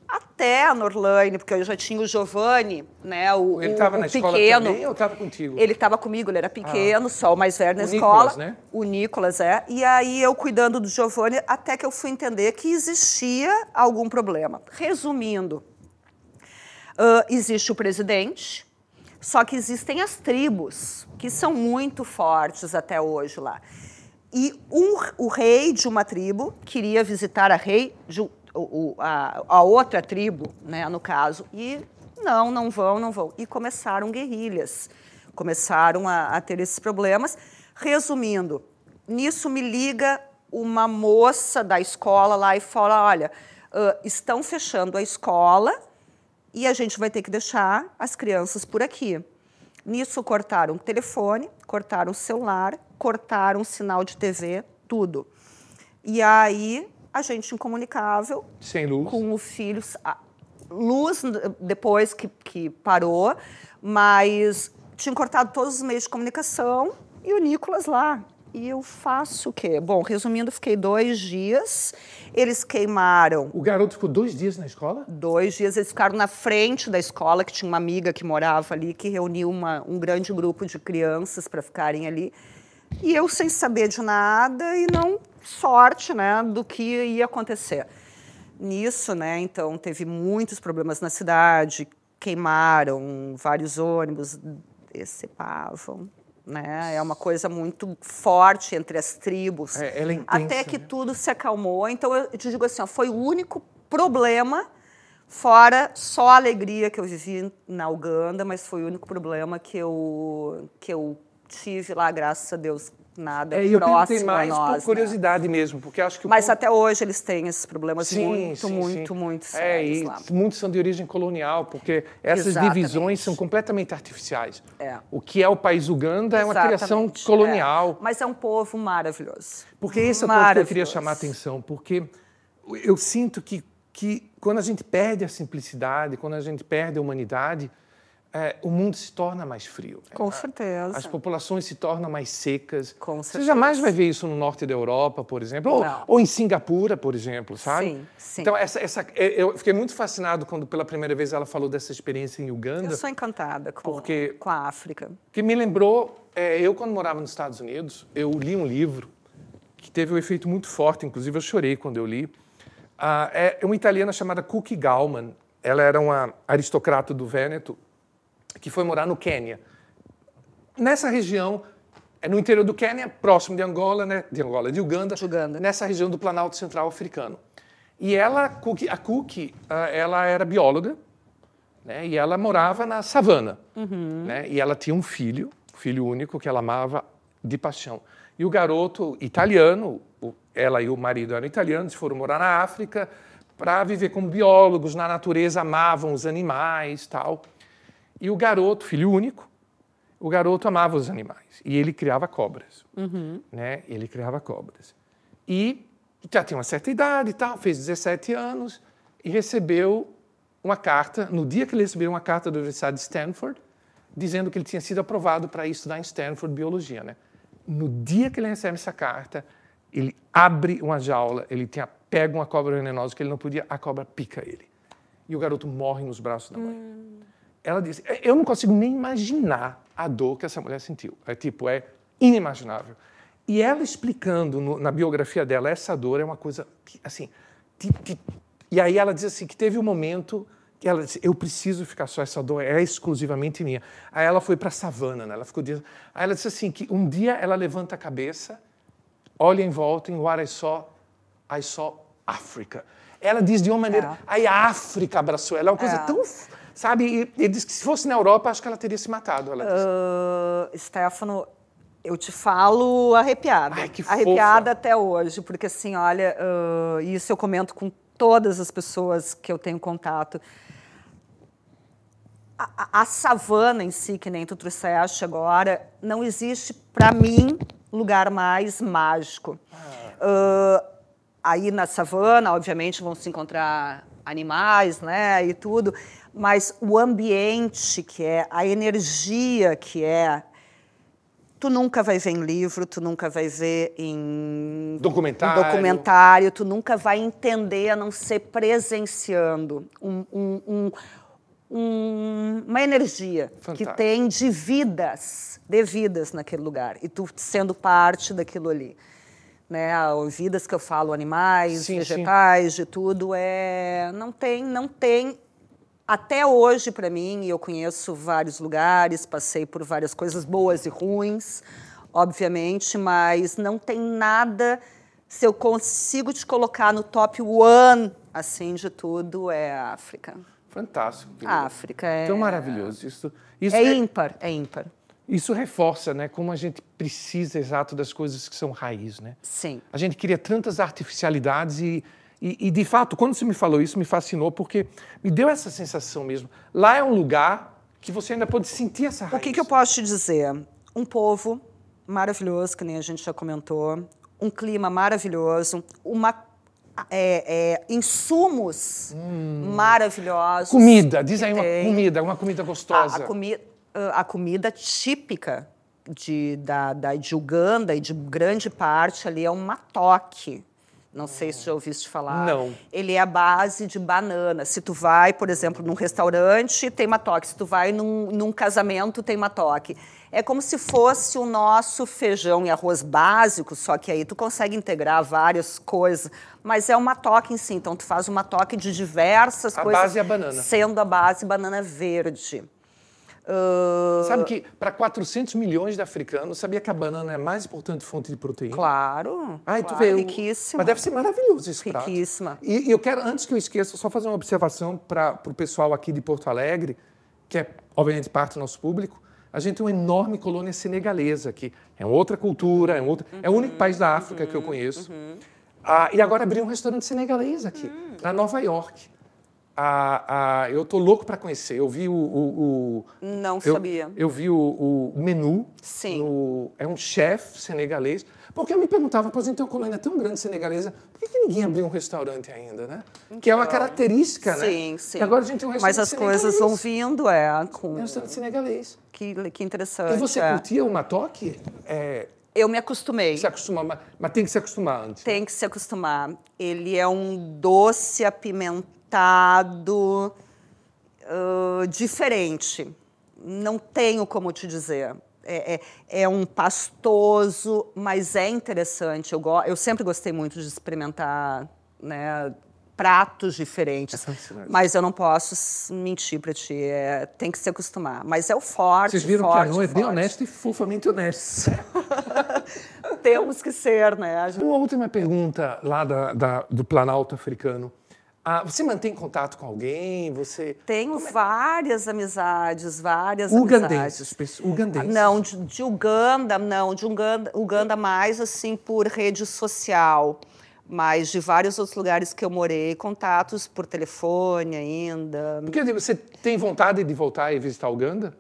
até a Norlane, porque eu já tinha o Giovanni, né, ele estava na escola também ou estava contigo? Ele estava comigo, ele era pequeno, só o mais velho na escola. Nicolas, né? O Nicolas, E aí eu cuidando do Giovanni, até que eu fui entender que existia algum problema. Resumindo, existe o presidente, só que existem as tribos, que são muito fortes até hoje lá. E o rei de uma tribo queria visitar a outra tribo, né, no caso, e não vão. E começaram guerrilhas, começaram a ter esses problemas. Resumindo, nisso me liga uma moça da escola lá e fala, olha, estão fechando a escola, e a gente vai ter que deixar as crianças por aqui. Nisso, cortaram o telefone, cortaram o celular, cortaram o sinal de TV, tudo. E aí, a gente incomunicável. Sem luz. Com o filho. Luz, depois que parou, mas tinham cortado todos os meios de comunicação e o Nicolas lá. E eu faço o quê? Bom, resumindo, fiquei 2 dias. Eles queimaram... O garoto ficou 2 dias na escola? 2 dias. Eles ficaram na frente da escola, que tinha uma amiga que morava ali, que reuniu um grande grupo de crianças para ficarem ali. E eu sem saber de nada e não sorte, né, do que ia acontecer. Nisso, né, então, teve muitos problemas na cidade, queimaram vários ônibus, decepavam. Né? É uma coisa muito forte entre as tribos, ela é intensa, até que né? tudo se acalmou. Então, eu te digo assim, foi o único problema, fora só a alegria que eu vivi na Uganda, mas foi o único problema que eu tive lá, graças a Deus, nada eu perguntei próximo a mais nós. por curiosidade mesmo, porque acho que... Mas até hoje eles têm esses problemas muito sérios e lá. Muitos são de origem colonial, porque essas divisões são completamente artificiais. O que é o país Uganda é uma criação colonial. Mas é um povo maravilhoso. Porque esse é o ponto que eu queria chamar a atenção, porque eu sinto que quando a gente perde a simplicidade, quando a gente perde a humanidade, o mundo se torna mais frio. Com certeza. As populações se tornam mais secas. Com certeza. Você jamais vai ver isso no norte da Europa, por exemplo, ou em Singapura, por exemplo, sabe? Sim, sim. Então, eu fiquei muito fascinado quando, pela primeira vez, ela falou dessa experiência em Uganda. Eu sou encantada com a África. Que me lembrou, eu quando morava nos Estados Unidos, eu li um livro que teve um efeito muito forte, inclusive eu chorei quando eu li. É uma italiana chamada Cookie Gallman. Ela era uma aristocrata do Vêneto, que foi morar no Quênia. Nessa região, no interior do Quênia, próximo de Angola, né? De Uganda, nessa região do Planalto Central Africano. E a Cookie, ela era bióloga, né? E ela morava na savana. Né? E ela tinha um filho único, que ela amava de paixão. E o garoto italiano, ela e o marido eram italianos, foram morar na África para viver como biólogos, na natureza, amavam os animais, tal. E o garoto, filho único, o garoto amava os animais. E ele criava cobras. Né? Ele criava cobras. E já tinha uma certa idade e tal, fez 17 anos e recebeu uma carta, no dia que ele recebeu uma carta da Universidade de Stanford, dizendo que ele tinha sido aprovado para estudar em Stanford Biologia. Né? No dia que ele recebe essa carta, ele abre uma jaula, ele pega uma cobra venenosa que ele não podia, a cobra pica ele. E o garoto morre nos braços da mãe. Ela disse, eu não consigo nem imaginar a dor que essa mulher sentiu. É inimaginável. E ela explicando na biografia dela, essa dor é uma coisa que, assim... E aí ela diz assim, que teve um momento que ela disse, eu preciso ficar só, essa dor é exclusivamente minha. Aí ela foi para a savana, né? Aí ela disse assim, que um dia ela levanta a cabeça, olha em volta, em what I saw África. Ela diz de uma maneira, aí a África abraçou ela, é uma coisa tão... Sabe, e ele disse que se fosse na Europa, acho que ela teria se matado. Ela disse. Stefano, eu te falo arrepiada. Ai, que arrepiada fofa. até hoje, porque assim, olha, isso eu comento com todas as pessoas que eu tenho contato. A savana em si, que nem tu trouxeste agora, não existe, para mim, lugar mais mágico. Aí na savana, obviamente, vão se encontrar animais, né, e tudo, mas o ambiente que é, a energia que é, tu nunca vai ver em livro, tu nunca vai ver em documentário, tu nunca vai entender a não ser presenciando uma energia Fantástico. que tem de vidas naquele lugar, e tu sendo parte daquilo ali. Né, vidas que eu falo, animais, vegetais, de tudo, não tem, até hoje para mim, e eu conheço vários lugares, passei por várias coisas boas e ruins, obviamente, mas não tem nada, se eu consigo te colocar no top one, assim, de tudo, é a África. Fantástico. A África é... Tão maravilhoso. Isso ímpar, é ímpar. Isso reforça, né, como a gente precisa exato das coisas que são raiz, né? Sim. A gente cria tantas artificialidades e, de fato, quando você me falou isso, me fascinou, porque me deu essa sensação mesmo. Lá é um lugar que você ainda pode sentir essa raiz. O que eu posso te dizer? Um povo maravilhoso, que nem a gente já comentou, um clima maravilhoso, insumos maravilhosos. Comida, diz aí uma comida gostosa. A comida típica de Uganda e de grande parte ali é um matoke. Não sei se já ouviste falar. Não. Ele é a base de banana. Se tu vai, por exemplo, num restaurante, tem matoke. Se tu vai num casamento, tem matoke. É como se fosse o nosso feijão e arroz básico, só que aí tu consegue integrar várias coisas. Mas é um matoke em si. Então, tu faz um matoke de diversas coisas. A base é a banana. Sendo a base banana verde. Sabe que para 400 milhões de africanos, sabia que a banana é a mais importante fonte de proteína? Claro. Tu vê, riquíssima. Mas deve ser maravilhoso esse prato. Riquíssima. E eu quero, antes que eu esqueça, só fazer uma observação para o pessoal aqui de Porto Alegre, que é, obviamente, parte do nosso público. A gente tem uma enorme colônia senegalesa aqui. É outra cultura, é o único país da África que eu conheço. E agora abriu um restaurante senegalês aqui, na Nova York. eu tô louco para conhecer. Eu vi Não sabia. Eu vi o menu. Sim. É um chefe senegalês. Porque eu me perguntava, pois então, uma colônia tão grande senegalesa, por que ninguém abriu um restaurante ainda, né? Então, que é uma característica, né? Sim, sim. E agora a gente tem um restaurante Mas as coisas vão vindo, com... Um restaurante senegalês. Que interessante. E você curtia o matoque? Eu me acostumei. Se acostumar, mas tem que se acostumar antes. Tem que se acostumar. Ele é um doce apimentado, diferente. Não tenho como te dizer. É um pastoso, mas é interessante. Eu sempre gostei muito de experimentar, né, pratos diferentes. Mas eu não posso mentir para ti. Tem que se acostumar. Mas é o forte. Vocês viram forte, que a Anu é bem forte. honesta e fofamente honesta. Temos que ser, né? Uma última pergunta lá do Planalto africano. Você mantém contato com alguém? Tenho várias amizades, Ugandenses? Não, de Uganda, não. De Uganda mais, assim, por rede social. Mas de vários outros lugares que eu morei, contatos por telefone ainda. Porque você tem vontade de voltar e visitar Uganda?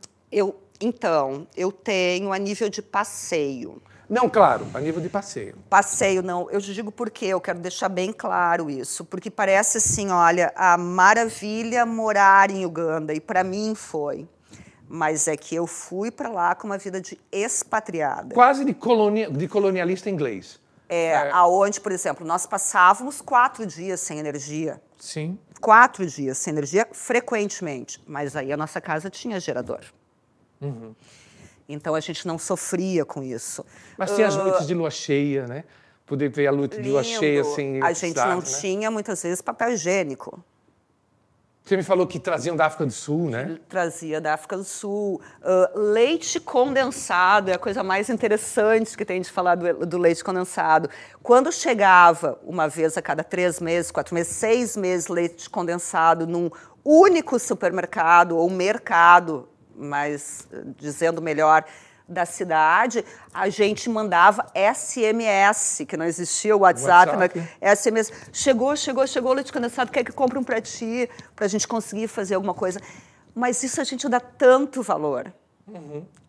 Então, eu tenho a nível de passeio. Não, claro, a nível de passeio. Passeio, não. Eu te digo por quê, eu quero deixar bem claro isso. Porque parece assim, olha, a maravilha morar em Uganda, e para mim foi. Mas é que eu fui para lá com uma vida de expatriada. Quase de colonialista inglês. Aonde, por exemplo, nós passávamos 4 dias sem energia. Sim. 4 dias sem energia, frequentemente. Mas aí a nossa casa tinha gerador. Uhum. Então a gente não sofria com isso. Mas tinha as noites de lua cheia, né? Poder ver a noite de lua cheia sem A gente não tinha, muitas vezes, papel higiênico. Você me falou que traziam da África do Sul, né? Trazia da África do Sul. Leite condensado é a coisa mais interessante que tem de falar do leite condensado. Quando chegava, uma vez a cada 3 meses, 4 meses, 6 meses, leite condensado num único supermercado ou mercado, mas dizendo melhor, da cidade, a gente mandava SMS, que não existia o WhatsApp. SMS. Chegou o leite condensado, quer que compre um para ti, para a gente conseguir fazer alguma coisa. Mas isso a gente dá tanto valor.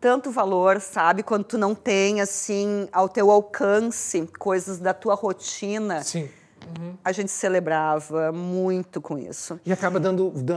Tanto valor, sabe? Quando tu não tem, assim, ao teu alcance, coisas da tua rotina. Sim. A gente celebrava muito com isso. E acaba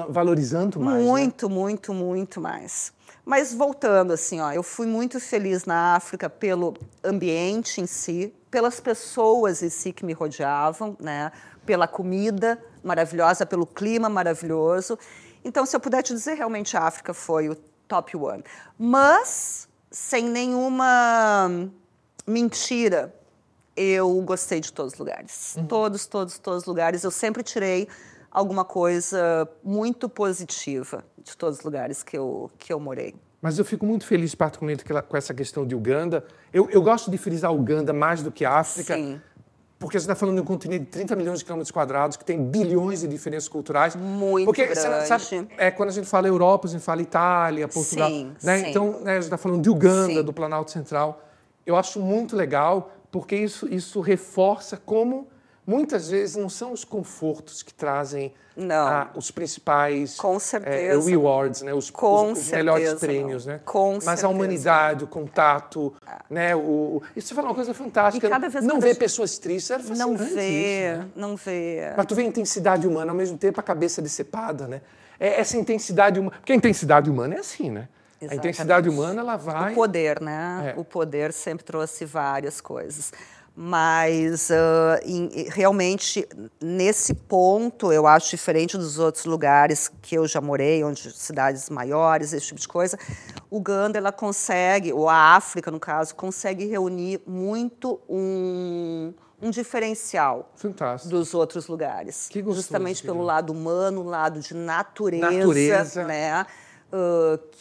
valorizando mais, muito, né? muito mais. Mas voltando, assim, eu fui muito feliz na África pelo ambiente em si, pelas pessoas em si que me rodeavam, né? Pela comida maravilhosa, pelo clima maravilhoso. Então, se eu puder te dizer, realmente a África foi o top 1. Mas, sem nenhuma mentira, eu gostei de todos os lugares. Todos os lugares. Eu sempre tirei alguma coisa muito positiva de todos os lugares que eu morei. Mas eu fico muito feliz, particularmente, com essa questão de Uganda. Eu gosto de frisar Uganda mais do que a África. Sim. Porque você está falando de um continente de 30 milhões de quilômetros quadrados, que tem bilhões de diferenças culturais. Muito grande. Sabe, quando a gente fala Europa, a gente fala Itália, Portugal. Sim, né? sim. Então, a gente está falando de Uganda, Sim. do Planalto Central. Eu acho muito legal, porque isso reforça como, muitas vezes, não são os confortos que trazem os principais Com certeza. rewards, né? os melhores prêmios. Né? Mas a humanidade, o contato. Né? E você fala uma coisa fantástica. Não ver pessoas tristes. Era fascinante isso, né? Não vê. Mas tu vê a intensidade humana, ao mesmo tempo a cabeça decepada. Né? Essa intensidade humana. Porque a intensidade humana é assim, né? Exatamente. A intensidade humana, ela vai... O poder, né? O poder sempre trouxe várias coisas. Mas, realmente, nesse ponto, eu acho diferente dos outros lugares que eu já morei, onde cidades maiores, esse tipo de coisa. Uganda, ela consegue, ou a África, no caso, consegue reunir muito um diferencial Fantástico. dos outros lugares. Que gostoso, justamente pelo lado humano, lado de natureza. Né?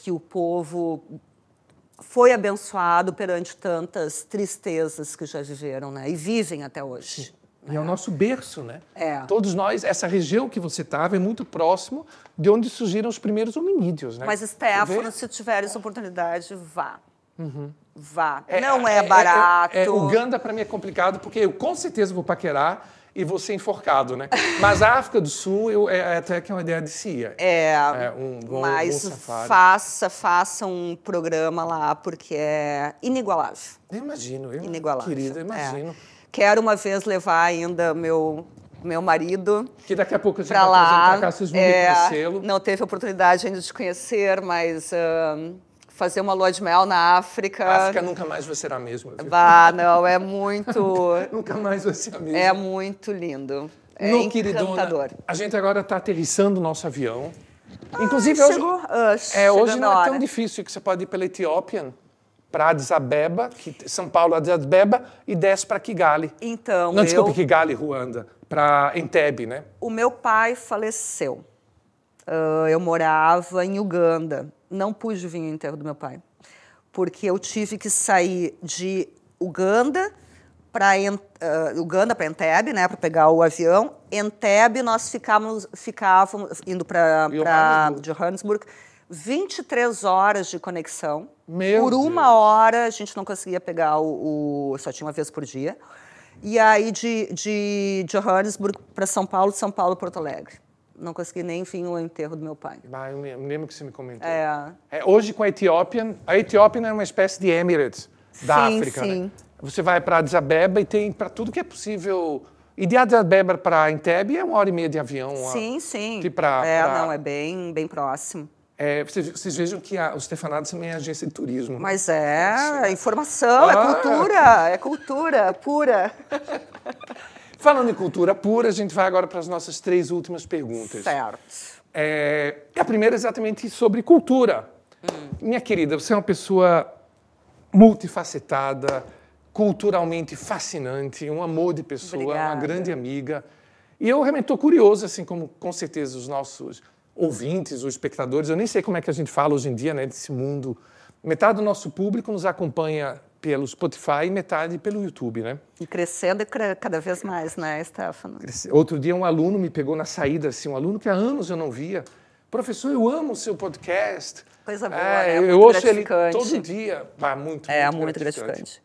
Que o povo foi abençoado perante tantas tristezas que já viveram, né? E vivem até hoje. E é o nosso berço, né? Todos nós, essa região que você estava é muito próximo de onde surgiram os primeiros hominídeos, né? Mas, Stefano, se tiveres oportunidade, vá. Vá. Não é barato. Uganda, para mim, é complicado, porque eu com certeza vou paquerar. e você enforcado, né? Mas a África do Sul é até que é uma ideia de CIA. Mas faça um programa lá, porque é inigualável. Eu imagino, Inigualável. Querida, imagino. Quero uma vez levar ainda meu marido. Que daqui a pouco a gente vai trazer pra cá, vocês vão me conhecê-lo. Não teve oportunidade ainda de conhecer, mas fazer uma lua de mel na África. A África nunca mais vai ser a mesma. Não, é muito... Nunca mais vai ser a mesma. É muito lindo. É encantador. A gente agora está aterrissando o nosso avião. Inclusive, hoje não é tão difícil que você pode ir pela Etiópia para Addis Abeba, São Paulo, Addis Abeba, e desce para Kigali. Então, não, desculpe, Kigali, Ruanda, para Entebbe, né? O meu pai faleceu. Eu morava em Uganda. Não pude vir ao enterro do meu pai, porque eu tive que sair de Uganda para Entebbe, né, para pegar o avião. Entebbe, nós ficávamos indo para Johannesburg, 23 horas de conexão. Por uma hora a gente não conseguia pegar só tinha uma vez por dia. E aí de Johannesburg para São Paulo, São Paulo, Porto Alegre. Não consegui nem vir ao enterro do meu pai. Eu me lembro que você me comentou. Hoje com a Etiópia é uma espécie de Emirates da África. Sim. Né? Você vai para Addis Abeba e tem para tudo que é possível. E de Addis Abeba para Entebbe é 1h30 de avião. Sim. Não, é bem próximo. Vocês vejam que o Stefanato também é agência de turismo. Mas informação, é cultura pura. Falando em cultura pura, a gente vai agora para as nossas 3 últimas perguntas. Certo. A primeira é exatamente sobre cultura. Minha querida, você é uma pessoa multifacetada, culturalmente fascinante, um amor de pessoa, Obrigada. Uma grande amiga. E eu realmente estou curioso, assim como com certeza os nossos ouvintes, os espectadores, eu nem sei como é que a gente fala hoje em dia, né, desse mundo. Metade do nosso público nos acompanha pelo Spotify e metade pelo YouTube, né? E crescendo cada vez mais, né, Stefano? Outro dia um aluno me pegou na saída, assim, um aluno que há anos eu não via. Professor, eu amo o seu podcast. Coisa boa, né? Eu ouço ele todo dia. Muito gratificante.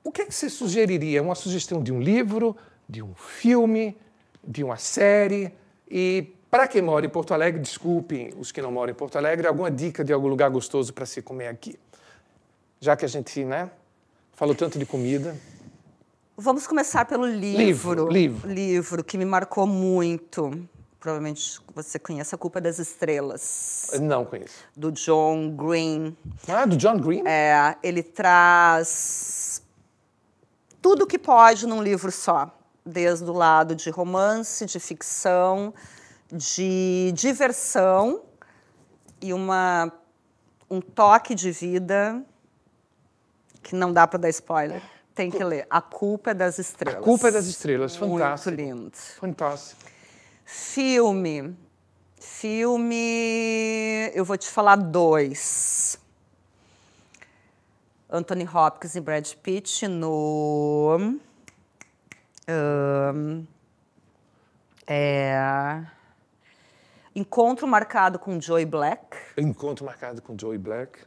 O que você sugeriria? Uma sugestão de um livro, de um filme, de uma série? E para quem mora em Porto Alegre, desculpem os que não moram em Porto Alegre, alguma dica de algum lugar gostoso para se comer aqui? Já que a gente, né, falou tanto de comida. Vamos começar pelo livro. Livro que me marcou muito. Provavelmente você conhece A Culpa das Estrelas. Não conheço. Do John Green. Do John Green? Ele traz tudo que pode num livro só. Desde o lado de romance, de ficção, de diversão e um toque de vida que não dá para dar spoiler. Tem que ler. A Culpa é das Estrelas. A Culpa é das Estrelas. Fantástico. Muito lindo. Fantástico. Filme, eu vou te falar 2. Anthony Hopkins e Brad Pitt no... Encontro Marcado com Joey Black. Encontro Marcado com Joey Black.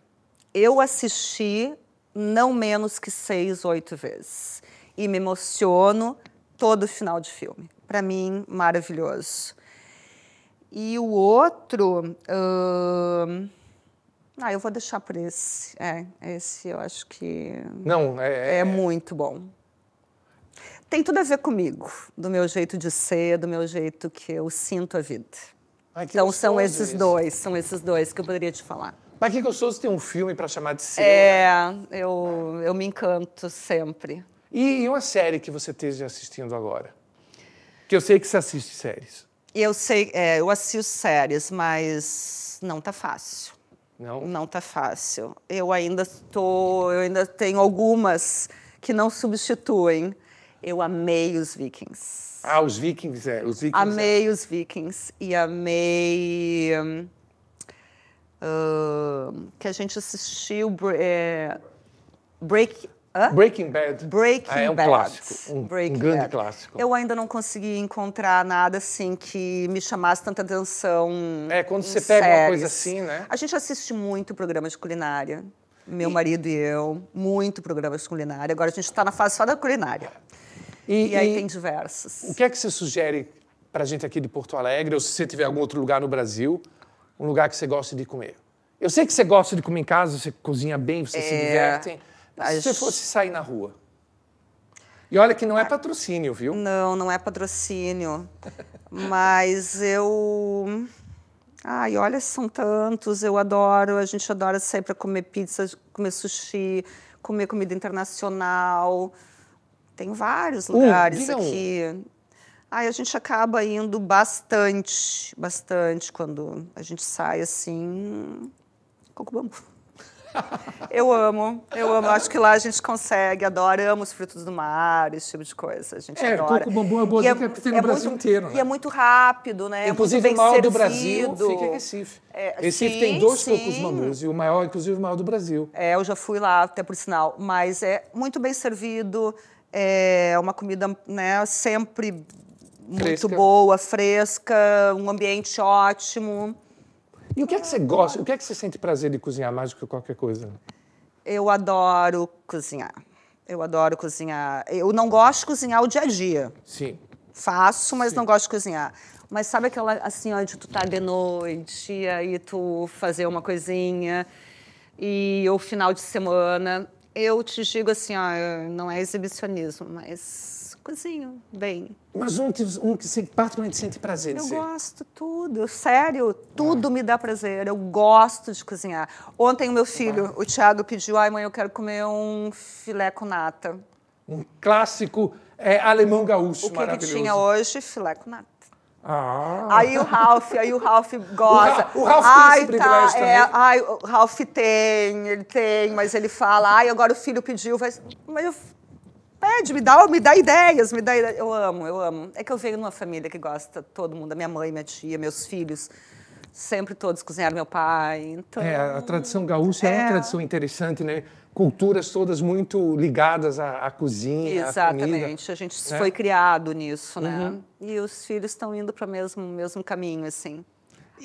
Eu assisti não menos que 6, 8 vezes. E me emociono todo final de filme. Para mim, maravilhoso. E o outro... eu vou deixar por esse. Esse eu acho que... É muito bom. Tem tudo a ver comigo, do meu jeito de ser, do meu jeito que eu sinto a vida. Então são esses dois que eu poderia te falar. Mas que gostoso ter um filme para chamar de seu. Eu me encanto sempre. E uma série que você esteja assistindo agora? Que eu sei que você assiste séries. Eu assisto séries, mas não tá fácil. Não tá fácil. Eu ainda tenho algumas que não substituem. Eu amei os Vikings. Os Vikings, Amei os Vikings e amei... que a gente assistiu... Breaking Bad. É um clássico, um grande clássico. Eu ainda não consegui encontrar nada assim que me chamasse tanta atenção. Quando você pega uma coisa assim, né? A gente assiste muito programa de culinária, meu marido e eu, muito programa de culinária. Agora a gente está na fase só da culinária. E aí tem diversos. O que é que você sugere para a gente aqui de Porto Alegre, ou se você tiver algum outro lugar no Brasil, um lugar que você gosta de comer? Eu sei que você gosta de comer em casa, você cozinha bem, você se diverte. Mas se você fosse sair na rua? E olha que não é patrocínio, viu? Não, não é patrocínio. Mas eu... Ai, olha, são tantos, eu adoro, a gente adora sair para comer pizza, comer sushi, comer comida internacional. Tem vários lugares aqui. Ai, a gente acaba indo bastante quando a gente sai assim, Coco Bambu. Eu amo. Acho que lá a gente consegue, adoramos frutos do mar, esse tipo de coisa. A gente adora. Coco Bambu é boa dica que tem no Brasil inteiro, né? E é muito rápido, né? Inclusive, é o maior servido. do Brasil fica em Recife. Recife tem 2 Cocos Bambus, e o maior, inclusive, o maior do Brasil. Eu já fui lá, até por sinal. Mas é muito bem servido, é uma comida, né, sempre muito boa, fresca, um ambiente ótimo. E o que é que você gosta? O que é que você sente prazer de cozinhar mais do que qualquer coisa? Eu adoro cozinhar. Eu não gosto de cozinhar o dia a dia. Sim. Faço, mas não gosto de cozinhar. Mas sabe aquela, assim, ó, de tu tá de noite, e aí tu fazer uma coisinha, e o final de semana, eu te digo assim, ó, não é exibicionismo, mas cozinho bem. Mas um que você particularmente sente prazer de ser? Eu gosto tudo, sério, tudo me dá prazer, eu gosto de cozinhar. Ontem o meu filho, o Thiago, pediu, ai mãe, eu quero comer um filé com nata. Um clássico alemão gaúcho, maravilhoso. O que tinha hoje? Filé com nata. Aí o Ralph gosta. O Ralph tem esse privilégio também? O Ralph tem, mas ele fala, agora o filho pediu, mas pede, me dá ideias, Eu amo. É que eu venho numa família que gosta, todo mundo, a minha mãe, minha tia, meus filhos, sempre todos cozinharam, meu pai, então... a tradição gaúcha é uma tradição interessante, né? Culturas todas muito ligadas à cozinha, exatamente. à comida. A gente foi criado nisso, né? E os filhos estão indo para o mesmo caminho, assim.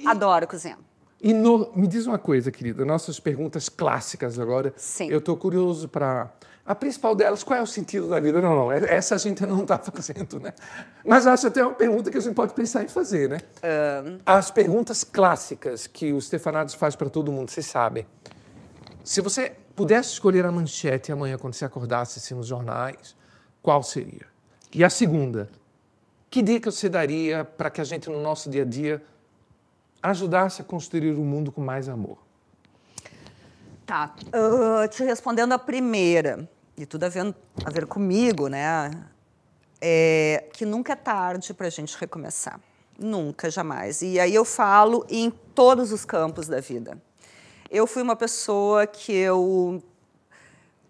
Adoro cozinhar. E me diz uma coisa, querida, nossas perguntas clássicas agora. Sim. Eu estou curioso para... A principal delas, qual é o sentido da vida? Não, essa a gente não está fazendo, né? Mas acho até uma pergunta que a gente pode pensar em fazer, né? As perguntas clássicas que o Stephanatos faz para todo mundo, vocês sabem. Se você pudesse escolher a manchete amanhã, quando você acordasse assim, nos jornais, qual seria? E a segunda, que dica você daria para que a gente, no nosso dia a dia, ajudasse a construir um mundo com mais amor? Tá. Te respondendo a primeira, e tudo a ver comigo, né? Que nunca é tarde para a gente recomeçar. Nunca, jamais. E aí eu falo em todos os campos da vida. Eu fui uma pessoa que eu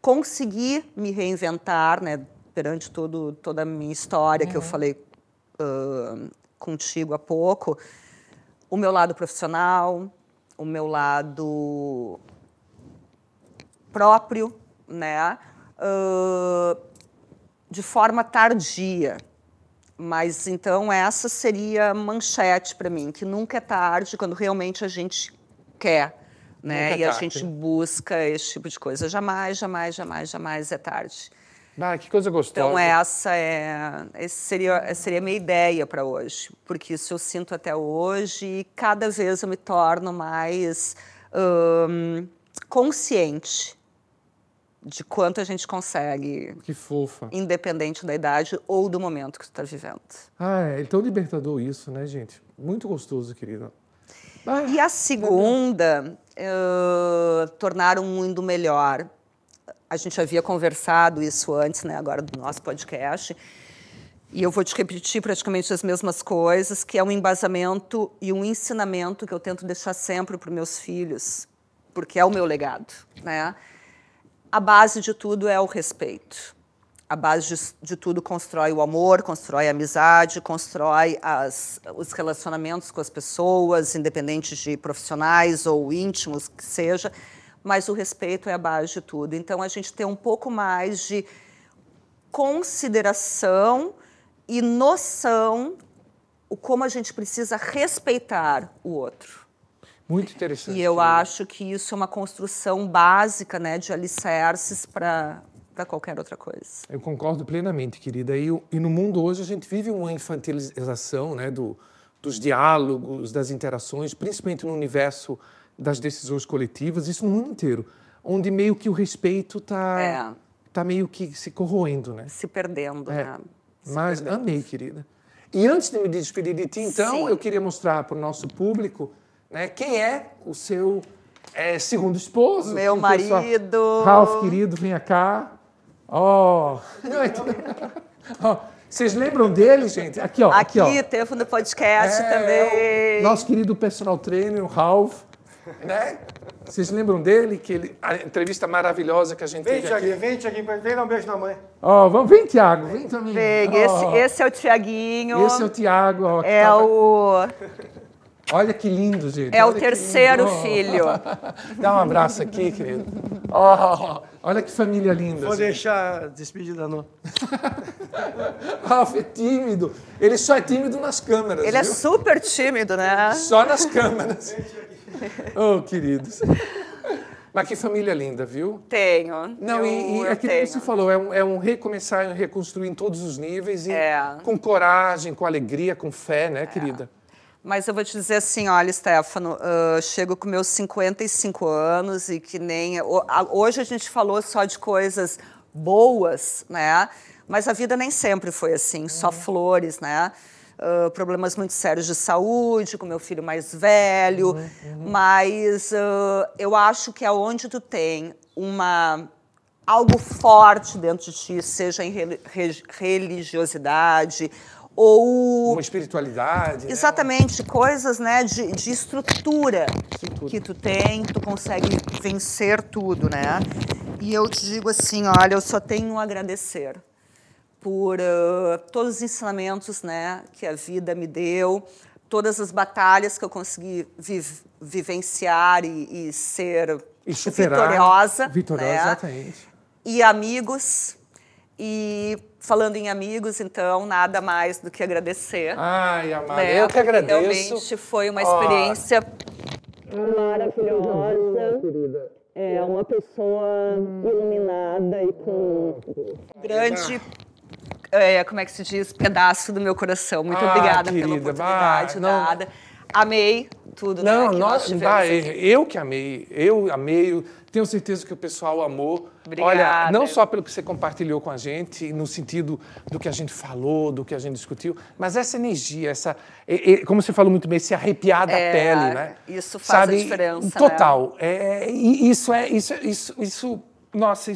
consegui me reinventar, né, perante toda a minha história, que eu falei contigo há pouco. O meu lado profissional, o meu lado próprio, né, de forma tardia. Mas, então, essa seria a manchete para mim, que nunca é tarde quando realmente a gente quer. Né? E a gente busca esse tipo de coisa. Jamais é tarde. Que coisa gostosa. Então, essa seria a minha ideia para hoje. Porque isso eu sinto até hoje e cada vez eu me torno mais consciente de quanto a gente consegue. Que fofa. Independente da idade ou do momento que tu está vivendo. É tão libertador isso, né, gente? Muito gostoso, querida. E a segunda, tornar um mundo melhor. A gente havia conversado isso antes, né, agora do nosso podcast, e eu vou te repetir praticamente as mesmas coisas, que é um embasamento e um ensinamento que eu tento deixar sempre para os meus filhos, porque é o meu legado, né? A base de tudo é o respeito. A base de tudo constrói o amor, constrói a amizade, constrói os relacionamentos com as pessoas, independente de profissionais ou íntimos que seja, mas o respeito é a base de tudo. Então, a gente tem um pouco mais de consideração e noção o como a gente precisa respeitar o outro. Muito interessante. E eu acho que isso é uma construção básica, né, de alicerces para para qualquer outra coisa. Eu concordo plenamente, querida. E no mundo hoje a gente vive uma infantilização, né, dos diálogos, das interações, principalmente no universo das decisões coletivas, isso no mundo inteiro, onde meio que o respeito está meio que se corroendo, né? Se perdendo, né? Mas amei, querida. E antes de me despedir de ti, então, Sim. eu queria mostrar para o nosso público, né, quem é o seu segundo esposo. Meu marido. Ralph, querido, venha cá. Vocês lembram dele, gente? Aqui, ó. Aqui, teve no podcast também. Nosso querido personal trainer, o Ralph, né? Vocês lembram dele? A entrevista maravilhosa que a gente teve aqui. Vem, Tiaguinho, vem dar um beijo na mãe. Vem, Tiago, vem também. Esse é o Tiaguinho. Esse é o Tiago. Olha que lindo, gente. É o terceiro filho. Dá um abraço aqui, querido. Olha que família linda. Vou deixar a despedida não. Ralph é tímido. Ele só é tímido nas câmeras. Ele é super tímido, né? Só nas câmeras. Queridos. Mas que família linda, viu? Tenho. Não, e aquilo que você falou, é um recomeçar e reconstruir em todos os níveis, e com coragem, com alegria, com fé, né, querida? Mas eu vou te dizer assim, olha, Stefano, chego com meus 55 anos e que nem... Hoje a gente falou só de coisas boas, né? Mas a vida nem sempre foi assim, só flores, né? Problemas muito sérios de saúde, com meu filho mais velho, mas eu acho que é onde tu tem algo forte dentro de ti, seja em religiosidade ou... Uma espiritualidade. Exatamente, né? Coisas, né, de estrutura que tu tem, tu consegue vencer tudo, né? E eu te digo assim, olha, eu só tenho a agradecer por todos os ensinamentos, né, que a vida me deu, todas as batalhas que eu consegui vivenciar e ser vitoriosa. Vitoriosa, né? Exatamente. E amigos. E falando em amigos, então, nada mais do que agradecer. Ai, amada, né? eu que agradeço. Realmente foi uma experiência maravilhosa. É uma pessoa iluminada e com grande... como é que se diz? Pedaço do meu coração. Muito obrigada querida, pela oportunidade dada. Amei tudo, né, eu que amei. Eu amei. Tenho certeza que o pessoal amou. Obrigada. Olha, não só pelo que você compartilhou com a gente, no sentido do que a gente falou, do que a gente discutiu, mas essa energia, como você falou muito bem, esse arrepiar da pele, né? Isso faz a diferença. Total. Né? Nossa,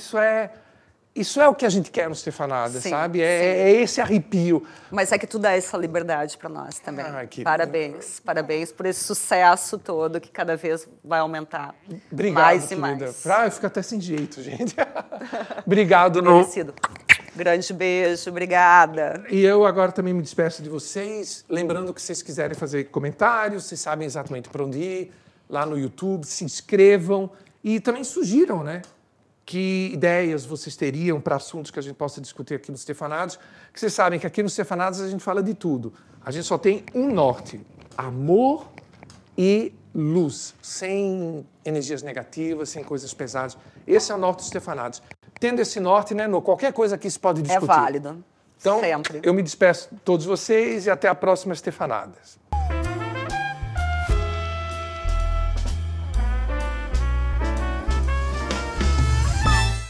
isso é o que a gente quer no Stefanada, sabe? É esse arrepio. Mas é que tu dá essa liberdade para nós também. Parabéns. Parabéns por esse sucesso todo que cada vez vai aumentar. Obrigado, mais e querida. mais. Eu fico até sem jeito, gente. Obrigado. Merecido. Grande beijo, obrigada. E eu agora também me despeço de vocês, lembrando que se vocês quiserem fazer comentários, vocês sabem exatamente para onde ir, lá no YouTube, se inscrevam e também sugiram, né? Que ideias vocês teriam para assuntos que a gente possa discutir aqui no Stefanados, que vocês sabem que aqui no Stefanados a gente fala de tudo. A gente só tem um norte, amor e luz, sem energias negativas, sem coisas pesadas. Esse é o norte do Stefanados. Tendo esse norte, né, qualquer coisa que se pode discutir. É válido. Então, sempre. Eu me despeço de todos vocês e até a próxima Stefanadas.